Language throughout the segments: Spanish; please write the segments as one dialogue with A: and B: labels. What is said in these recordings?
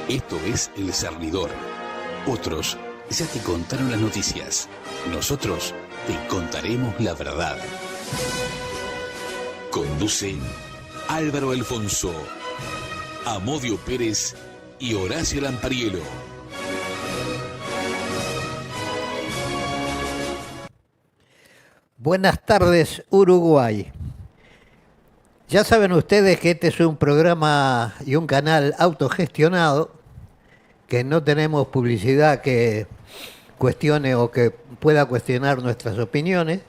A: Esto es El Cernidor. Otros ya te contaron las noticias. Nosotros te contaremos la verdad. Conducen Álvaro Alfonso, Amodio Pérez y Horacio Lampariello.
B: Buenas tardes, Uruguay. Ya saben ustedes que este es un programa y un canal autogestionado, que no tenemos publicidad que cuestione o que pueda cuestionar nuestras opiniones,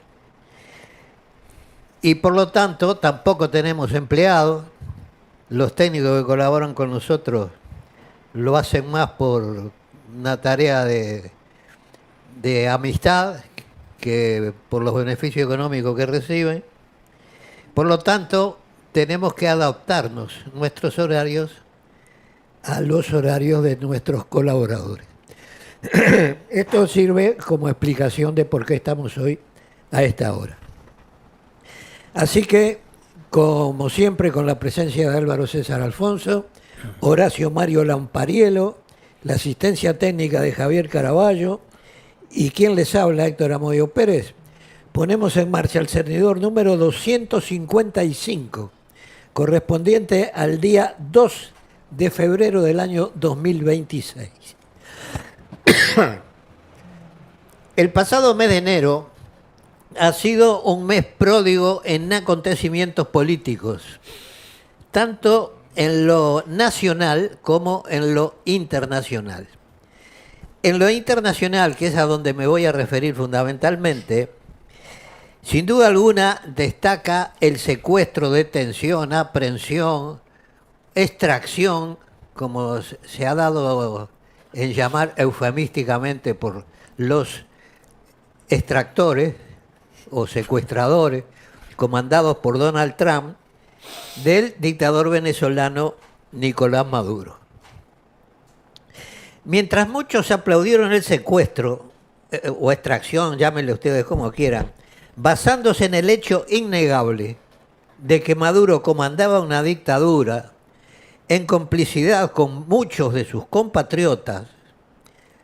B: y por lo tanto tampoco tenemos empleados. Los técnicos que colaboran con nosotros lo hacen más por una tarea de amistad que por los beneficios económicos que reciben. Por lo tanto, tenemos que adaptarnos nuestros horarios a los horarios de nuestros colaboradores. Esto sirve como explicación de por qué estamos hoy a esta hora. Así que, como siempre, con la presencia de Álvaro César Alfonso, Horacio Mario Lampariello, la asistencia técnica de Javier Caraballo y quien les habla, Héctor Amodio Pérez, ponemos en marcha el cernidor número 255, correspondiente al día 2 de febrero del año 2026. El pasado mes de enero ha sido un mes pródigo en acontecimientos políticos, tanto en lo nacional como en lo internacional. En lo internacional, que es a donde me voy a referir fundamentalmente, sin duda alguna destaca el secuestro, detención, aprehensión, extracción, como se ha dado en llamar eufemísticamente por los extractores o secuestradores comandados por Donald Trump, del dictador venezolano Nicolás Maduro. Mientras muchos aplaudieron el secuestro o extracción, llámenle ustedes como quieran, basándose en el hecho innegable de que Maduro comandaba una dictadura en complicidad con muchos de sus compatriotas,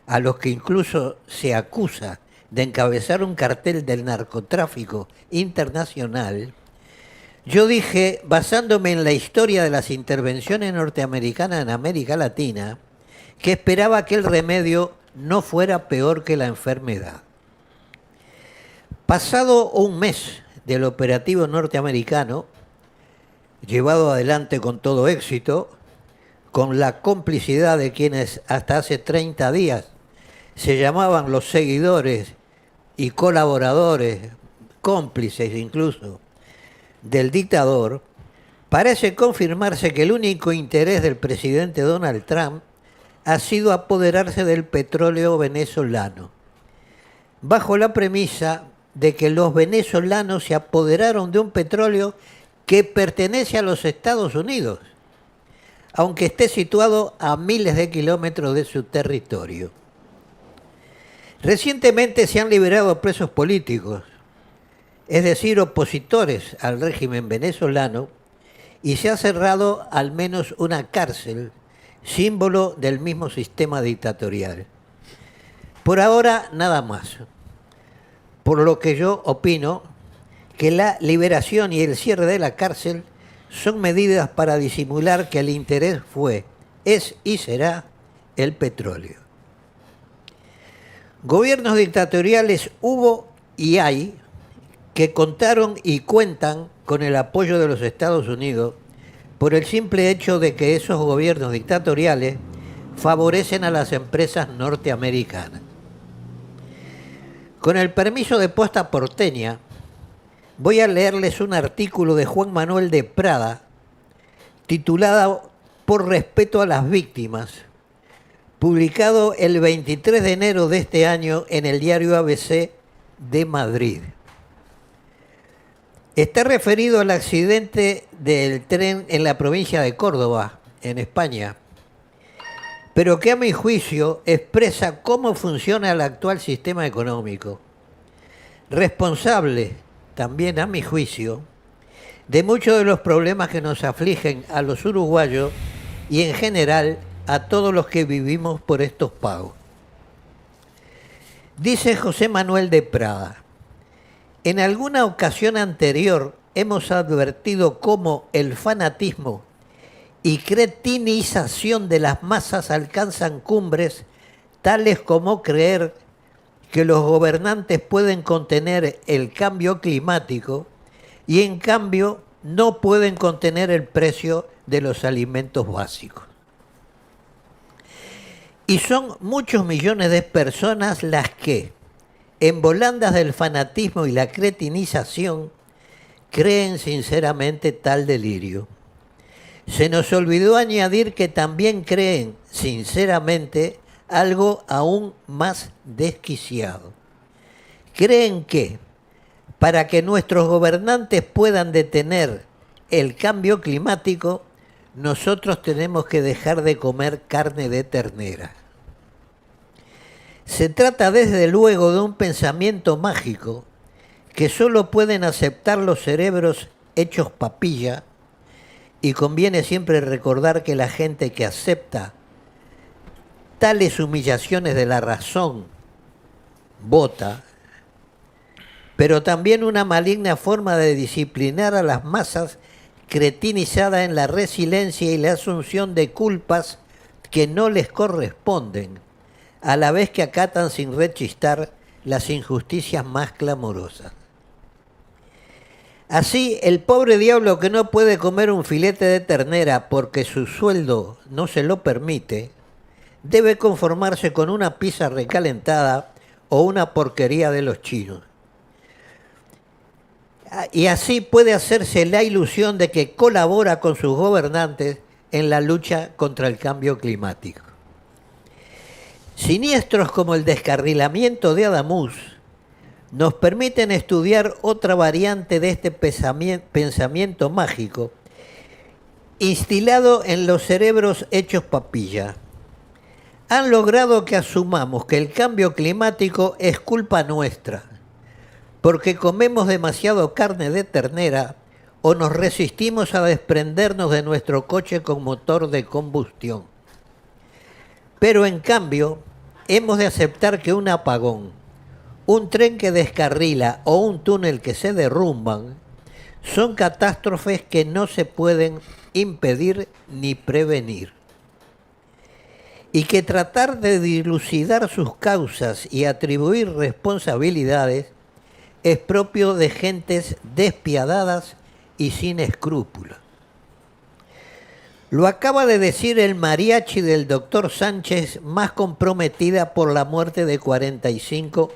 B: a los que incluso se acusa de encabezar un cartel del narcotráfico internacional, yo dije, basándome en la historia de las intervenciones norteamericanas en América Latina, que esperaba que el remedio no fuera peor que la enfermedad. Pasado un mes del operativo norteamericano, llevado adelante con todo éxito, con la complicidad de quienes hasta hace 30 días se llamaban los seguidores y colaboradores, cómplices incluso, del dictador, parece confirmarse que el único interés del presidente Donald Trump ha sido apoderarse del petróleo venezolano, bajo la premisa de que los venezolanos se apoderaron de un petróleo que pertenece a los Estados Unidos, aunque esté situado a miles de kilómetros de su territorio. Recientemente se han liberado presos políticos, es decir, opositores al régimen venezolano, y se ha cerrado al menos una cárcel, símbolo del mismo sistema dictatorial. Por ahora, nada más. Por lo que yo opino que la liberación y el cierre de la cárcel son medidas para disimular que el interés fue, es y será el petróleo. Gobiernos dictatoriales hubo y hay que contaron y cuentan con el apoyo de los Estados Unidos por el simple hecho de que esos gobiernos dictatoriales favorecen a las empresas norteamericanas. Con el permiso de Posta Porteña, voy a leerles un artículo de Juan Manuel de Prada, titulado Por respeto a las víctimas, publicado el 23 de enero de este año en el diario ABC de Madrid. Está referido al accidente del tren en la provincia de Córdoba, en España, pero que a mi juicio expresa cómo funciona el actual sistema económico, responsable también a mi juicio de muchos de los problemas que nos afligen a los uruguayos y en general a todos los que vivimos por estos pagos. Dice José Manuel de Prada: en alguna ocasión anterior hemos advertido cómo el fanatismo y cretinización de las masas alcanzan cumbres tales como creer que los gobernantes pueden contener el cambio climático y en cambio no pueden contener el precio de los alimentos básicos. Y son muchos millones de personas las que, en volandas del fanatismo y la cretinización, creen sinceramente tal delirio. Se nos olvidó añadir que también creen sinceramente algo aún más desquiciado. Creen que, para que nuestros gobernantes puedan detener el cambio climático, nosotros tenemos que dejar de comer carne de ternera. Se trata desde luego de un pensamiento mágico que solo pueden aceptar los cerebros hechos papilla, y conviene siempre recordar que la gente que acepta tales humillaciones de la razón vota, pero también una maligna forma de disciplinar a las masas cretinizada en la resiliencia y la asunción de culpas que no les corresponden, a la vez que acatan sin rechistar las injusticias más clamorosas. Así, el pobre diablo que no puede comer un filete de ternera porque su sueldo no se lo permite, debe conformarse con una pizza recalentada o una porquería de los chinos. Y así puede hacerse la ilusión de que colabora con sus gobernantes en la lucha contra el cambio climático. Siniestros como el descarrilamiento de Adamuz nos permiten estudiar otra variante de este pensamiento mágico instilado en los cerebros hechos papilla. Han logrado que asumamos que el cambio climático es culpa nuestra, porque comemos demasiado carne de ternera o nos resistimos a desprendernos de nuestro coche con motor de combustión. Pero en cambio, hemos de aceptar que un apagón, un tren que descarrila o un túnel que se derrumban son catástrofes que no se pueden impedir ni prevenir. Y que tratar de dilucidar sus causas y atribuir responsabilidades es propio de gentes despiadadas y sin escrúpulos. Lo acaba de decir el mariachi del doctor Sánchez, más comprometida por la muerte de 45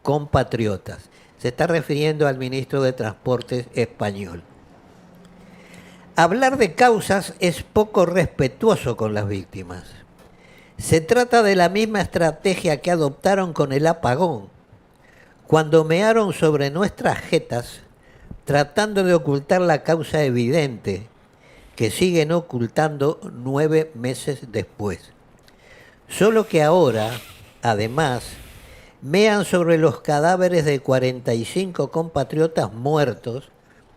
B: compatriotas. Se está refiriendo al ministro de Transportes español. Hablar de causas es poco respetuoso con las víctimas. Se trata de la misma estrategia que adoptaron con el apagón, cuando mearon sobre nuestras jetas, tratando de ocultar la causa evidente, que siguen ocultando 9 meses después. Solo que ahora, además, mean sobre los cadáveres de 45 compatriotas muertos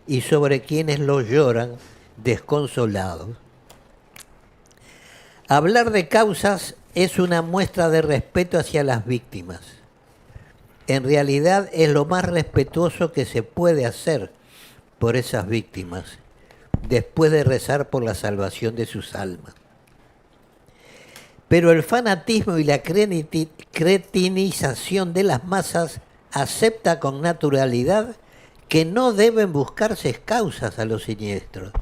B: y sobre quienes los lloran desconsolados. Hablar de causas es una muestra de respeto hacia las víctimas. En realidad es lo más respetuoso que se puede hacer por esas víctimas, después de rezar por la salvación de sus almas. Pero el fanatismo y la cretinización de las masas acepta con naturalidad que no deben buscarse causas a los siniestros,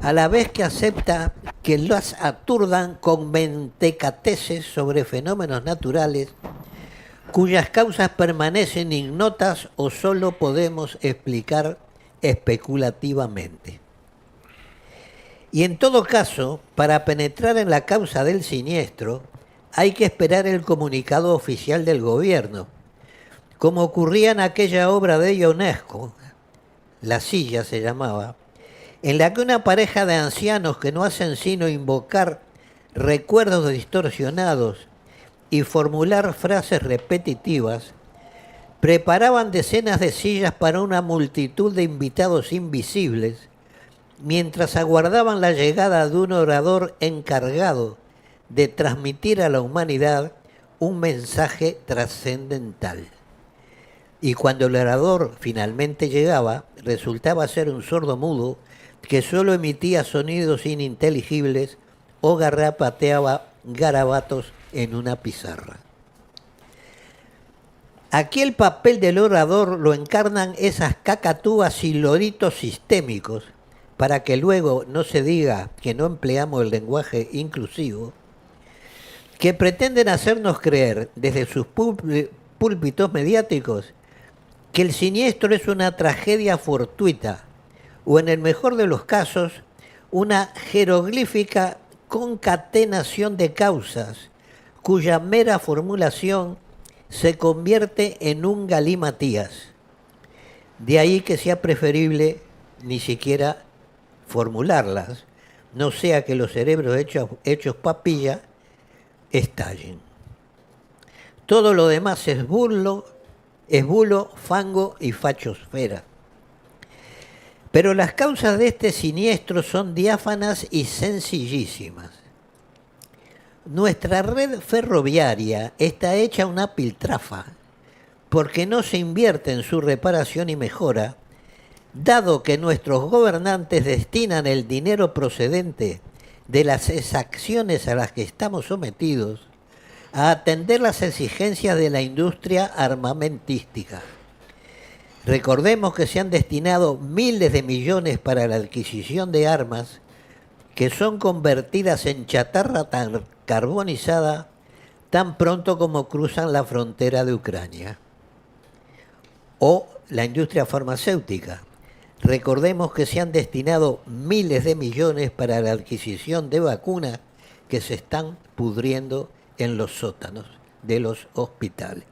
B: a la vez que acepta que las aturdan con mentecateces sobre fenómenos naturales cuyas causas permanecen ignotas o solo podemos explicar especulativamente. Y en todo caso, para penetrar en la causa del siniestro, hay que esperar el comunicado oficial del gobierno, como ocurría en aquella obra de Ionesco, La Silla se llamaba, en la que una pareja de ancianos que no hacen sino invocar recuerdos distorsionados y formular frases repetitivas, preparaban decenas de sillas para una multitud de invitados invisibles mientras aguardaban la llegada de un orador encargado de transmitir a la humanidad un mensaje trascendental. Y cuando el orador finalmente llegaba, resultaba ser un sordo mudo que solo emitía sonidos ininteligibles o garrapateaba garabatos en una pizarra. Aquí el papel del orador lo encarnan esas cacatúas y loritos sistémicos, para que luego no se diga que no empleamos el lenguaje inclusivo, que pretenden hacernos creer desde sus púlpitos mediáticos que el siniestro es una tragedia fortuita, o en el mejor de los casos, una jeroglífica concatenación de causas, cuya mera formulación se convierte en un galimatías. De ahí que sea preferible ni siquiera formularlas, no sea que los cerebros hechos papilla estallen. Todo lo demás es bulo, fango y fachosfera. Pero las causas de este siniestro son diáfanas y sencillísimas. Nuestra red ferroviaria está hecha una piltrafa porque no se invierte en su reparación y mejora, dado que nuestros gobernantes destinan el dinero procedente de las exacciones a las que estamos sometidos a atender las exigencias de la industria armamentística. Recordemos que se han destinado miles de millones para la adquisición de armas que son convertidas en chatarra tan carbonizada tan pronto como cruzan la frontera de Ucrania. O la industria farmacéutica. Recordemos que se han destinado miles de millones para la adquisición de vacunas que se están pudriendo en los sótanos de los hospitales.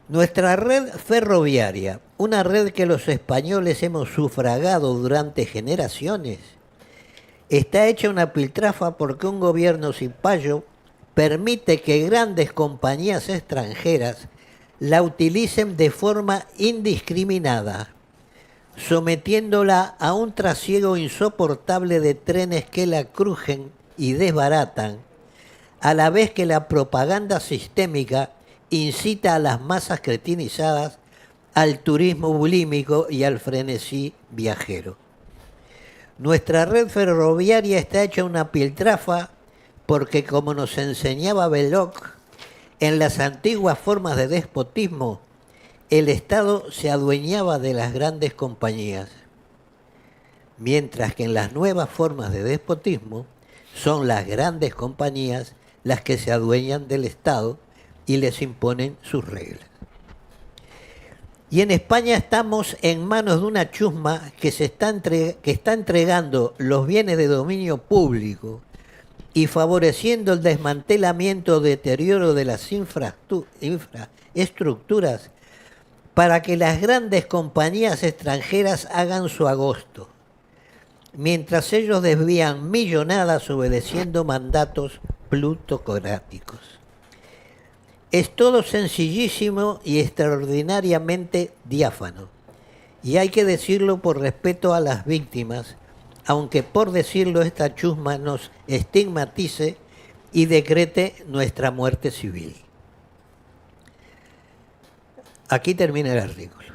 B: Nuestra red ferroviaria, una red que los españoles hemos sufragado durante generaciones, está hecha una piltrafa porque un gobierno cipayo permite que grandes compañías extranjeras la utilicen de forma indiscriminada, sometiéndola a un trasiego insoportable de trenes que la crujen y desbaratan, a la vez que la propaganda sistémica incita a las masas cretinizadas al turismo bulímico y al frenesí viajero. Nuestra red ferroviaria está hecha una piltrafa porque, como nos enseñaba Belloc, en las antiguas formas de despotismo, el Estado se adueñaba de las grandes compañías, mientras que en las nuevas formas de despotismo son las grandes compañías las que se adueñan del Estado y les imponen sus reglas. Y en España estamos en manos de una chusma que está entregando los bienes de dominio público y favoreciendo el desmantelamiento o deterioro de las infraestructuras para que las grandes compañías extranjeras hagan su agosto, mientras ellos desvían millonadas obedeciendo mandatos plutocráticos. Es todo sencillísimo y extraordinariamente diáfano. Y hay que decirlo por respeto a las víctimas, aunque por decirlo esta chusma nos estigmatice y decrete nuestra muerte civil. Aquí termina el artículo.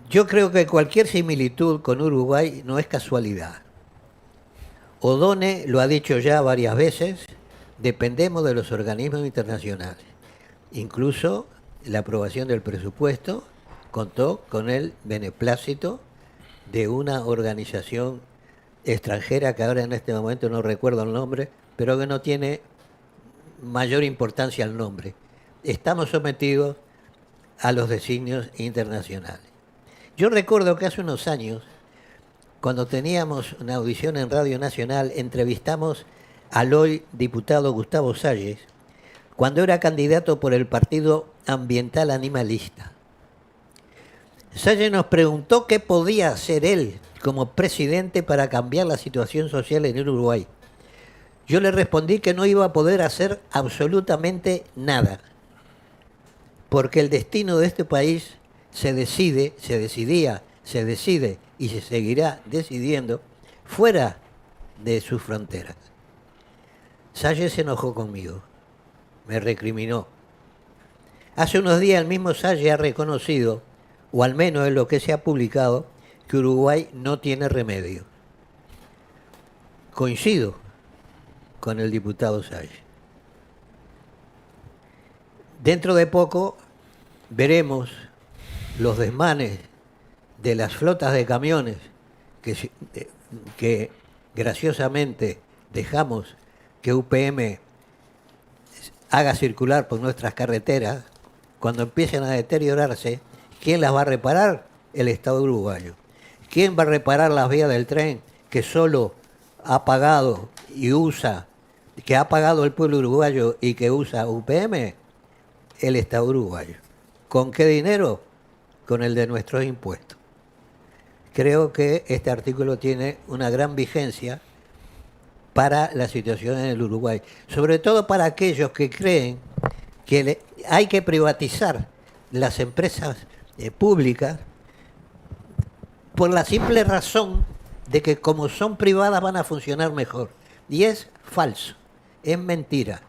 B: Yo creo que cualquier similitud con Uruguay no es casualidad. O'Donnell lo ha dicho ya varias veces, dependemos de los organismos internacionales. Incluso la aprobación del presupuesto contó con el beneplácito de una organización extranjera que ahora en este momento no recuerdo el nombre, pero que no tiene mayor importancia el nombre. Estamos sometidos a los designios internacionales. Yo recuerdo que hace unos años, cuando teníamos una audición en Radio Nacional, entrevistamos al hoy diputado Gustavo Salles, cuando era candidato por el Partido Ambiental Animalista. Salles nos preguntó qué podía hacer él como presidente para cambiar la situación social en el Uruguay. Yo le respondí que no iba a poder hacer absolutamente nada, porque el destino de este país se decidía, se decide y se seguirá decidiendo fuera de sus fronteras. Salles se enojó conmigo, me recriminó. Hace unos días el mismo Salles ha reconocido, o al menos en lo que se ha publicado, que Uruguay no tiene remedio. Coincido con el diputado Salles. Dentro de poco veremos los desmanes de las flotas de camiones que graciosamente dejamos que UPM haga circular por nuestras carreteras. Cuando empiecen a deteriorarse, ¿quién las va a reparar? El Estado uruguayo. ¿Quién va a reparar las vías del tren que solo ha pagado y usa, que ha pagado el pueblo uruguayo y que usa UPM? El Estado uruguayo. ¿Con qué dinero? Con el de nuestros impuestos. Creo que este artículo tiene una gran vigencia para la situación en el Uruguay, sobre todo para aquellos que creen que hay que privatizar las empresas públicas por la simple razón de que como son privadas van a funcionar mejor. Y es falso, es mentira.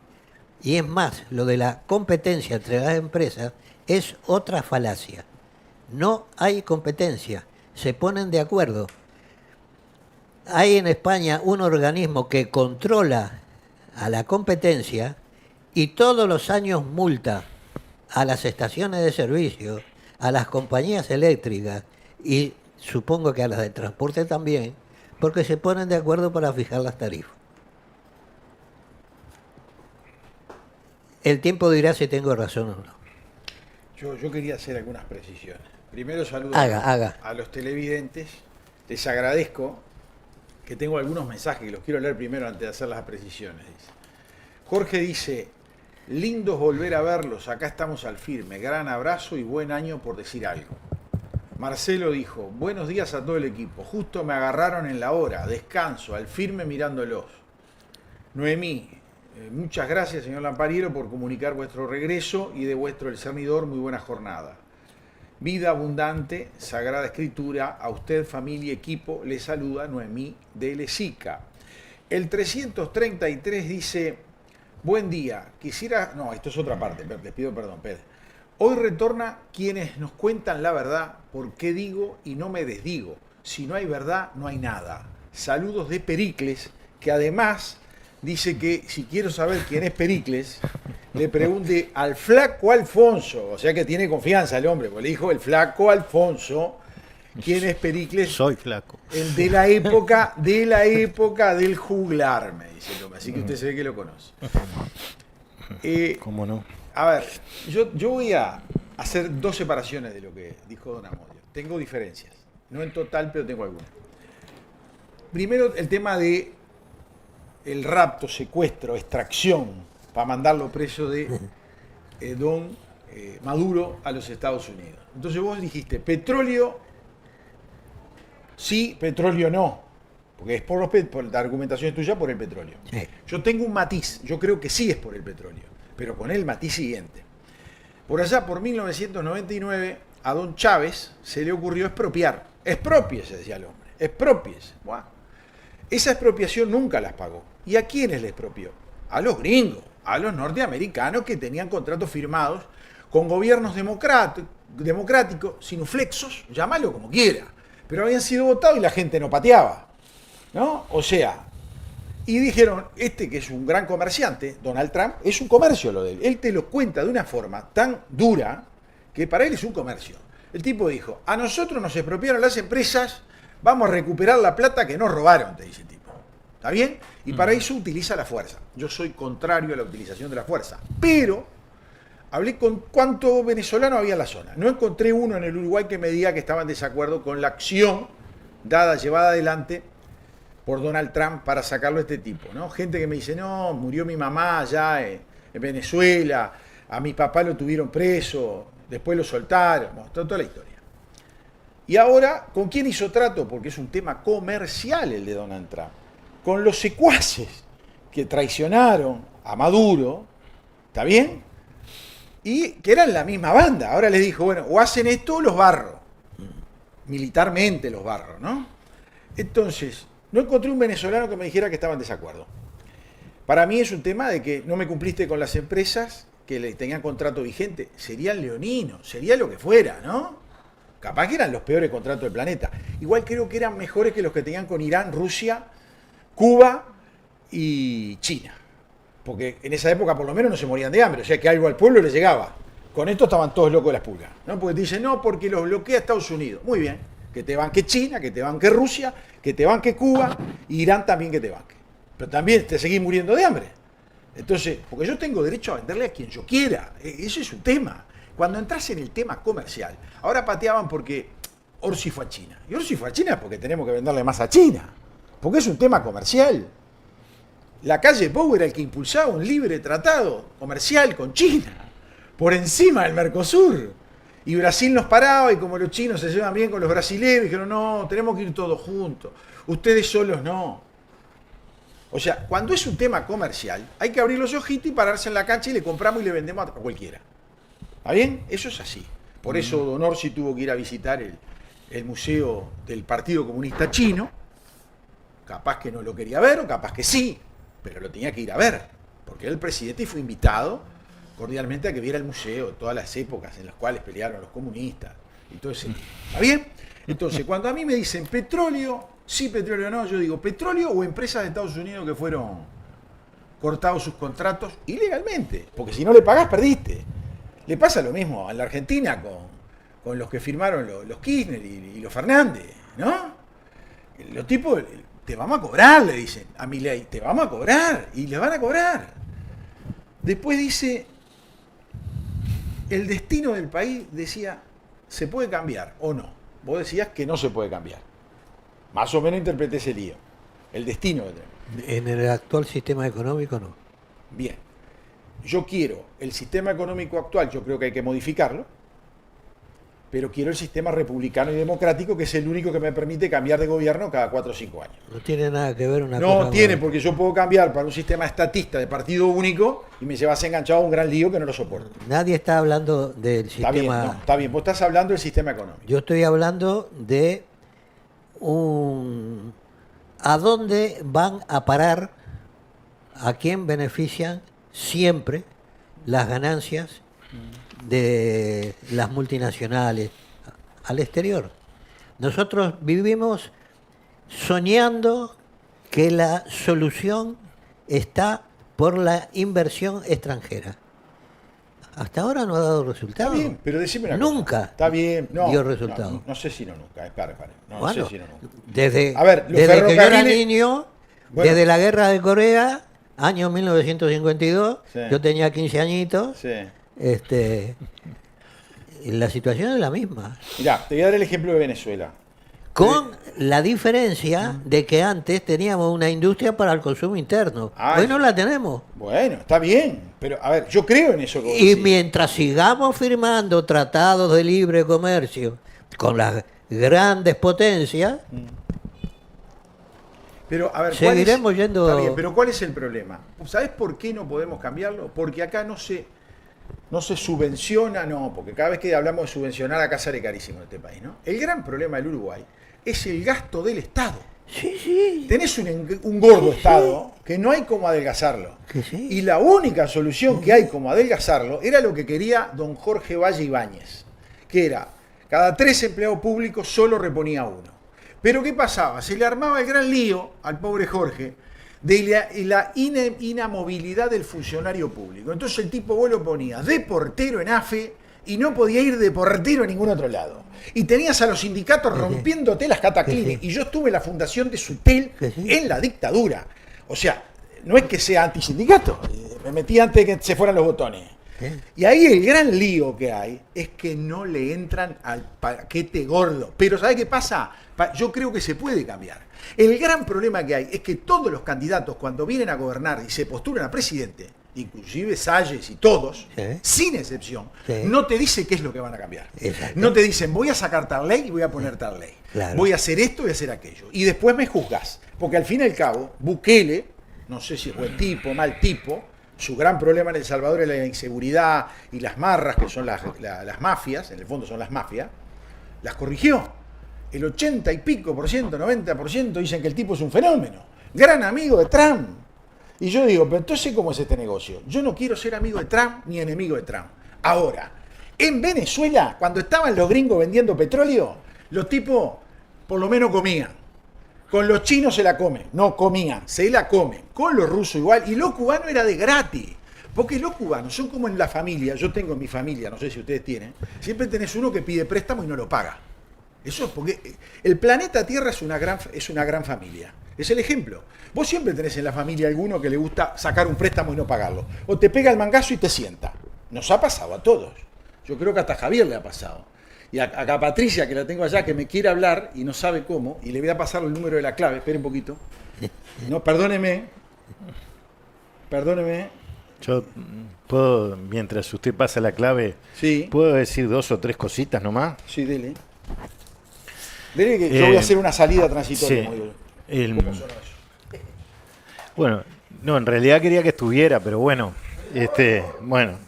B: Y es más, lo de la competencia entre las empresas es otra falacia. No hay competencia, se ponen de acuerdo. Hay en España un organismo que controla a la competencia y todos los años multa a las estaciones de servicio, a las compañías eléctricas y supongo que a las de transporte también, porque se ponen de acuerdo para fijar las tarifas. El tiempo dirá si tengo razón o no.
C: Yo quería hacer algunas precisiones. Primero saludo
B: Haga.
C: a los televidentes. Les agradezco que tengo algunos mensajes que los quiero leer primero antes de hacer las precisiones. Dice. Jorge dice, lindos volver a verlos, acá estamos al firme, gran abrazo y buen año por decir algo. Marcelo dijo, buenos días a todo el equipo, justo me agarraron en la hora, descanso, al firme mirándolos. Noemí, muchas gracias señor Lampariero por comunicar vuestro regreso y de vuestro El Cernidor, muy buena jornada. Vida abundante, Sagrada Escritura, a usted, familia, equipo, le saluda Noemí de Lezica. El 333 dice, buen día, quisiera... No, esto es otra parte, les pido perdón, Pedro. Hoy retorna quienes nos cuentan la verdad, por qué digo y no me desdigo. Si no hay verdad, no hay nada. Saludos de Pericles, que además dice que si quiero saber quién es Pericles, le pregunte al flaco Alfonso, o sea que tiene confianza el hombre, porque le dijo el flaco Alfonso, quién es Pericles.
D: Soy flaco.
C: El de la época del juglar, me dice el hombre, así que usted se ve que lo conoce.
D: ¿Cómo no?
C: A ver, yo voy a hacer dos separaciones de lo que dijo don Amodio. Tengo diferencias, no en total, pero tengo algunas. Primero, el tema de el rapto, secuestro, extracción, para mandarlo preso de don Maduro a los Estados Unidos. Entonces vos dijiste, petróleo sí, petróleo no, porque es por la argumentación es tuya por el petróleo.
B: Sí.
C: Yo tengo un matiz, yo creo que sí es por el petróleo, pero con el matiz siguiente. Por allá, por 1999, a don Chávez se le ocurrió expropiar. Expropiese, decía el hombre, expropiese. Buah. Esa expropiación nunca las pagó. ¿Y a quiénes le expropió? A los gringos, a los norteamericanos que tenían contratos firmados con gobiernos democráticos, sinuflexos, llámalo como quiera, pero habían sido votados y la gente no pateaba, ¿no? O sea, y dijeron, este que es un gran comerciante, Donald Trump, es un comercio lo de él. Él te lo cuenta de una forma tan dura que para él es un comercio. El tipo dijo, a nosotros nos expropiaron las empresas, vamos a recuperar la plata que nos robaron, te dice el tipo. ¿Está bien? Y para eso utiliza la fuerza. Yo soy contrario a la utilización de la fuerza. Pero hablé con cuánto venezolano había en la zona. No encontré uno en el Uruguay que me diga que estaba en desacuerdo con la acción llevada adelante por Donald Trump para sacarlo a este tipo, ¿no? Gente que me dice, no, murió mi mamá allá en Venezuela, a mi papá lo tuvieron preso, después lo soltaron, toda la historia. Y ahora, ¿con quién hizo trato? Porque es un tema comercial el de Donald Trump. Con los secuaces que traicionaron a Maduro, ¿está bien? Y que eran la misma banda. Ahora les dijo, bueno, o hacen esto o los barro. militarmente los barros, ¿no? Entonces, no encontré un venezolano que me dijera que estaba en desacuerdo. Para mí es un tema de que no me cumpliste con las empresas que le tenían contrato vigente. Serían leoninos, sería lo que fuera, ¿no? Capaz que eran los peores contratos del planeta. Igual creo que eran mejores que los que tenían con Irán, Rusia, Cuba y China. Porque en esa época por lo menos no se morían de hambre, o sea que algo al pueblo le llegaba. Con esto estaban todos locos de las pulgas, ¿no? Porque te dicen, no, porque los bloquea Estados Unidos. Muy bien, que te banque China, que te banque Rusia, que te banque Cuba, y Irán también que te banque. Pero también te seguís muriendo de hambre. Entonces, porque yo tengo derecho a venderle a quien yo quiera. Eso es un tema. Cuando entras en el tema comercial, ahora pateaban porque Orsi fue a China. Y Orsi fue a China porque tenemos que venderle más a China. Porque es un tema comercial. La calle Pou era el que impulsaba un libre tratado comercial con China, por encima del Mercosur. Y Brasil nos paraba, y como los chinos se llevan bien con los brasileños, dijeron, no, tenemos que ir todos juntos. Ustedes solos no. O sea, cuando es un tema comercial, hay que abrir los ojitos y pararse en la cancha y le compramos y le vendemos a cualquiera. ¿Está bien? Eso es así. Por eso Don Orsi tuvo que ir a visitar el museo del Partido Comunista Chino. Capaz que no lo quería ver, o capaz que sí, pero lo tenía que ir a ver, porque era el presidente y fue invitado cordialmente a que viera el museo de todas las épocas en las cuales pelearon los comunistas y todo ese tipo. ¿Está bien? Entonces, cuando a mí me dicen petróleo, sí, petróleo no, yo digo petróleo o empresas de Estados Unidos que fueron cortados sus contratos ilegalmente, porque si no le pagás, perdiste. Le pasa lo mismo a la Argentina con los que firmaron los Kirchner y los Fernández, ¿no? Los tipos, te vamos a cobrar, le dicen a Milei, te vamos a cobrar, y le van a cobrar. Después dice, el destino del país, decía, ¿se puede cambiar o no? Vos decías que no se puede cambiar. Más o menos interpreté ese lío. El destino.
B: En el actual sistema económico no.
C: Bien. Yo quiero el sistema económico actual, yo creo que hay que modificarlo, pero quiero el sistema republicano y democrático, que es el único que me permite cambiar de gobierno cada 4 o 5 años.
B: No tiene nada que ver una cosa.
C: No tiene, porque yo puedo cambiar para un sistema estatista de partido único y me llevas enganchado a un gran lío que no lo soporto.
B: Nadie está hablando del sistema.
C: Está bien, no, está bien. Vos estás hablando del sistema económico.
B: Yo estoy hablando de a dónde van a parar, a quién benefician siempre las ganancias de las multinacionales al exterior. Nosotros vivimos soñando que la solución está por la inversión extranjera. Hasta ahora no ha dado resultado.
C: Está bien, pero decime una
B: nunca
C: cosa. Está bien, no,
B: dio resultado.
C: No sé si no nunca, espera. No
B: Bueno,
C: sé si no nunca.
B: Desde que yo era niño,
C: bueno,
B: desde la guerra de Corea, año 1952,
C: sí,
B: yo tenía 15 añitos,
C: sí.
B: La situación es la misma.
C: Mirá, te voy a dar el ejemplo de Venezuela.
B: Con la diferencia de que antes teníamos una industria para el consumo interno.
C: Ay,
B: Hoy no la tenemos.
C: Bueno, está bien, pero a ver, yo creo en eso que vos
B: Y
C: decís.
B: mientras sigamos firmando tratados de libre comercio con las grandes potencias,
C: Pero, a ver,
B: seguiremos yendo.
C: Está bien, pero ¿cuál es el problema? ¿Sabés por qué no podemos cambiarlo? Porque acá no se subvenciona, no, porque cada vez que hablamos de subvencionar, acá sale carísimo en este país, ¿no? El gran problema del Uruguay es el gasto del Estado.
B: Sí.
C: Tenés un gordo Estado que no hay como adelgazarlo.
B: Que sí.
C: Y la única solución que hay como adelgazarlo era lo que quería don Jorge Valle Ibáñez, que era, cada 3 empleados públicos solo reponía uno. Pero ¿qué pasaba? Se le armaba el gran lío al pobre Jorge de la inamovilidad del funcionario público. Entonces el tipo vos lo ponías de portero en AFE y no podía ir de portero a ningún otro lado. Y tenías a los sindicatos rompiéndote las cataclines. Y yo estuve en la fundación de Sutel en la dictadura. O sea, no es que sea antisindicato. Me metí antes de que se fueran los botones. Y ahí el gran lío que hay es que no le entran al paquete gordo. Pero ¿sabés qué pasa? Yo creo que se puede cambiar. El gran problema que hay es que todos los candidatos, cuando vienen a gobernar y se postulan a presidente, inclusive Salles y todos, sin excepción, no te dice qué es lo que van a cambiar.
B: Exacto.
C: No te dicen, voy a sacar tal ley y voy a poner tal ley.
B: Claro.
C: Voy a hacer esto y a hacer aquello. Y después me juzgas. Porque al fin y al cabo, Bukele, no sé si es buen tipo, mal tipo, su gran problema en El Salvador es la inseguridad y las marras, que son las mafias, en el fondo son las mafias, las corrigió. el 80 y pico por ciento, 90% dicen que el tipo es un fenómeno. Gran amigo de Trump. Y yo digo, pero entonces, ¿cómo es este negocio? Yo no quiero ser amigo de Trump ni enemigo de Trump. Ahora, en Venezuela, cuando estaban los gringos vendiendo petróleo, los tipos por lo menos comían. Con los chinos se la comen, no comían, se la comen. Con los rusos igual. Y los cubanos era de gratis. Porque los cubanos son como en la familia. Yo tengo en mi familia, no sé si ustedes tienen. Siempre tenés uno que pide préstamo y no lo paga. Eso es porque el planeta Tierra es una gran familia. Es el ejemplo. Vos siempre tenés en la familia alguno que le gusta sacar un préstamo y no pagarlo. O te pega el mangazo y te sienta. Nos ha pasado a todos. Yo creo que hasta a Javier le ha pasado. Y acá a Patricia, que la tengo allá, que me quiere hablar y no sabe cómo, y le voy a pasar el número de la clave. Espere un poquito. No, perdóneme.
D: Yo puedo, mientras usted pasa la clave,
C: Sí.
D: ¿puedo decir 2 o 3 cositas nomás?
C: Sí, dele. Dele que yo voy a hacer una salida transitoria.
D: Sí.
C: Muy bien.
D: El- bueno, no, en realidad quería que estuviera, pero bueno, bueno.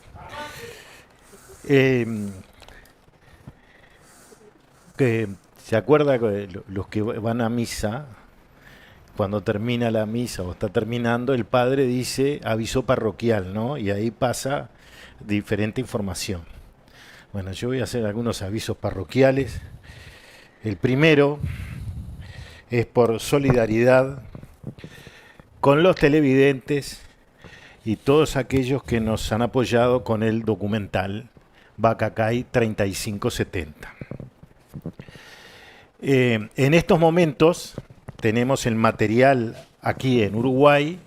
D: Que se acuerda que los que van a misa, cuando termina la misa o está terminando, el padre dice aviso parroquial, ¿no? Y ahí pasa diferente información. Bueno, yo voy a hacer algunos avisos parroquiales. El primero es por solidaridad con los televidentes y todos aquellos que nos han apoyado con el documental Bacacay 3570. En estos momentos tenemos el material aquí en Uruguay,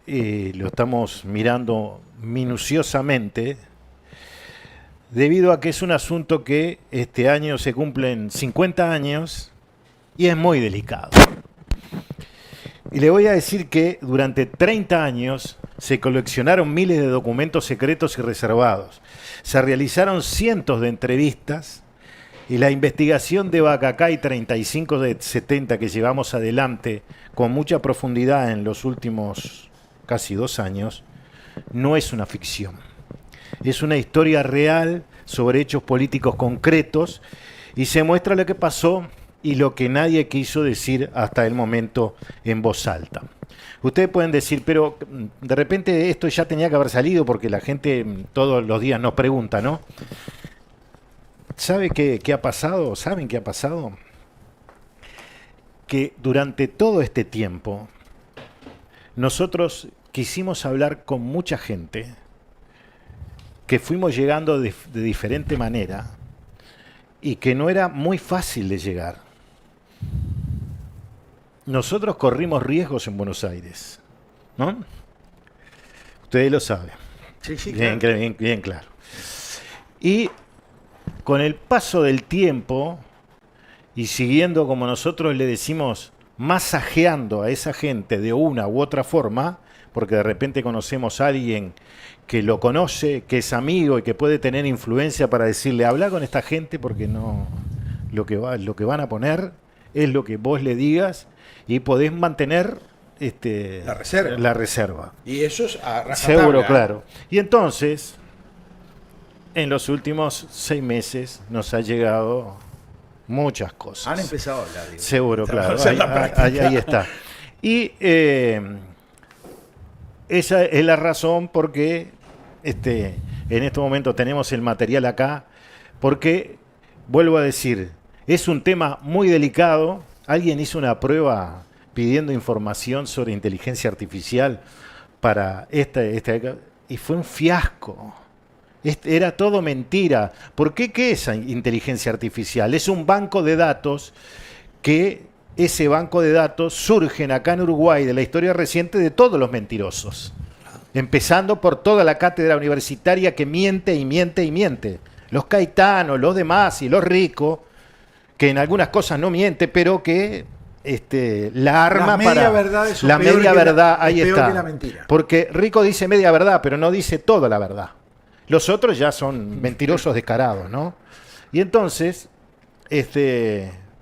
D: lo estamos mirando minuciosamente, debido a que es un asunto que este año se cumplen 50 años y es muy delicado. Y le voy a decir que durante 30 años se coleccionaron miles de documentos secretos y reservados. Se realizaron cientos de entrevistas y la investigación de Bacacay 3570 que llevamos adelante con mucha profundidad en los últimos casi 2 años no es una ficción. Es una historia real sobre hechos políticos concretos y se muestra lo que pasó y lo que nadie quiso decir hasta el momento en voz alta. Ustedes pueden decir, pero de repente esto ya tenía que haber salido porque la gente todos los días nos pregunta, ¿no? ¿Sabe qué ha pasado? ¿Saben qué ha pasado? Que durante todo este tiempo nosotros quisimos hablar con mucha gente, que fuimos llegando de diferente manera y que no era muy fácil de llegar. Nosotros corrimos riesgos en Buenos Aires, ¿no? Ustedes lo saben.
C: Sí, sí,
D: Bien,
C: claro.
D: bien claro. Y con el paso del tiempo y siguiendo, como nosotros le decimos, masajeando a esa gente de una u otra forma, porque de repente conocemos a alguien que lo conoce, que es amigo y que puede tener influencia para decirle, habla con esta gente porque no, lo que van a poner es lo que vos le digas y podés mantener
C: La reserva. Y eso es a rajatabla.
D: Seguro, claro. Y entonces, en los últimos 6 meses nos ha llegado muchas cosas.
C: Han empezado a hablar. Digo.
D: Seguro, claro.
C: Vamos a hacer la práctica.
D: Ahí está. Y esa es la razón porque en este momento tenemos el material acá, porque, vuelvo a decir, es un tema muy delicado. Alguien hizo una prueba pidiendo información sobre inteligencia artificial para y fue un fiasco. Era todo mentira. ¿Por qué? ¿Qué es inteligencia artificial? Es un banco de datos que ese banco de datos surgen acá en Uruguay de la historia reciente de todos los mentirosos. Empezando por toda la cátedra universitaria que miente y miente y miente. Los Caetanos, los demás y los ricos, que en algunas cosas no miente, pero que la arma para la media verdad, ahí está. Porque Rico dice media verdad, pero no dice toda la verdad. Los otros ya son mentirosos descarados, ¿no? Y entonces,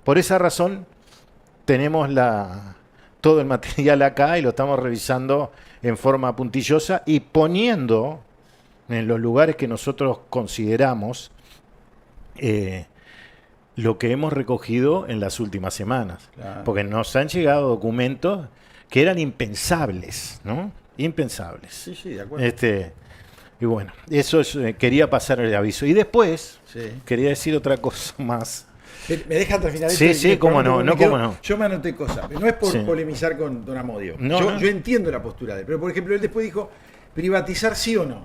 D: por esa razón, tenemos todo el material acá y lo estamos revisando en forma puntillosa y poniendo en los lugares que nosotros consideramos lo que hemos recogido en las últimas semanas.
C: Claro.
D: Porque nos han llegado documentos que eran impensables, ¿no? Impensables.
C: Sí, sí, de acuerdo.
D: Y bueno, eso es, quería pasar el aviso. Y después,
C: Sí.
D: quería decir otra cosa más.
C: ¿Me deja terminar
D: Sí,
C: esto?
D: sí, cómo no, no, cómo no.
C: Yo me anoté cosas. No es por
D: Sí.
C: polemizar con don Amodio.
D: No,
C: yo,
D: no.
C: yo entiendo la postura de él. Pero, por ejemplo, él después dijo, privatizar sí o no.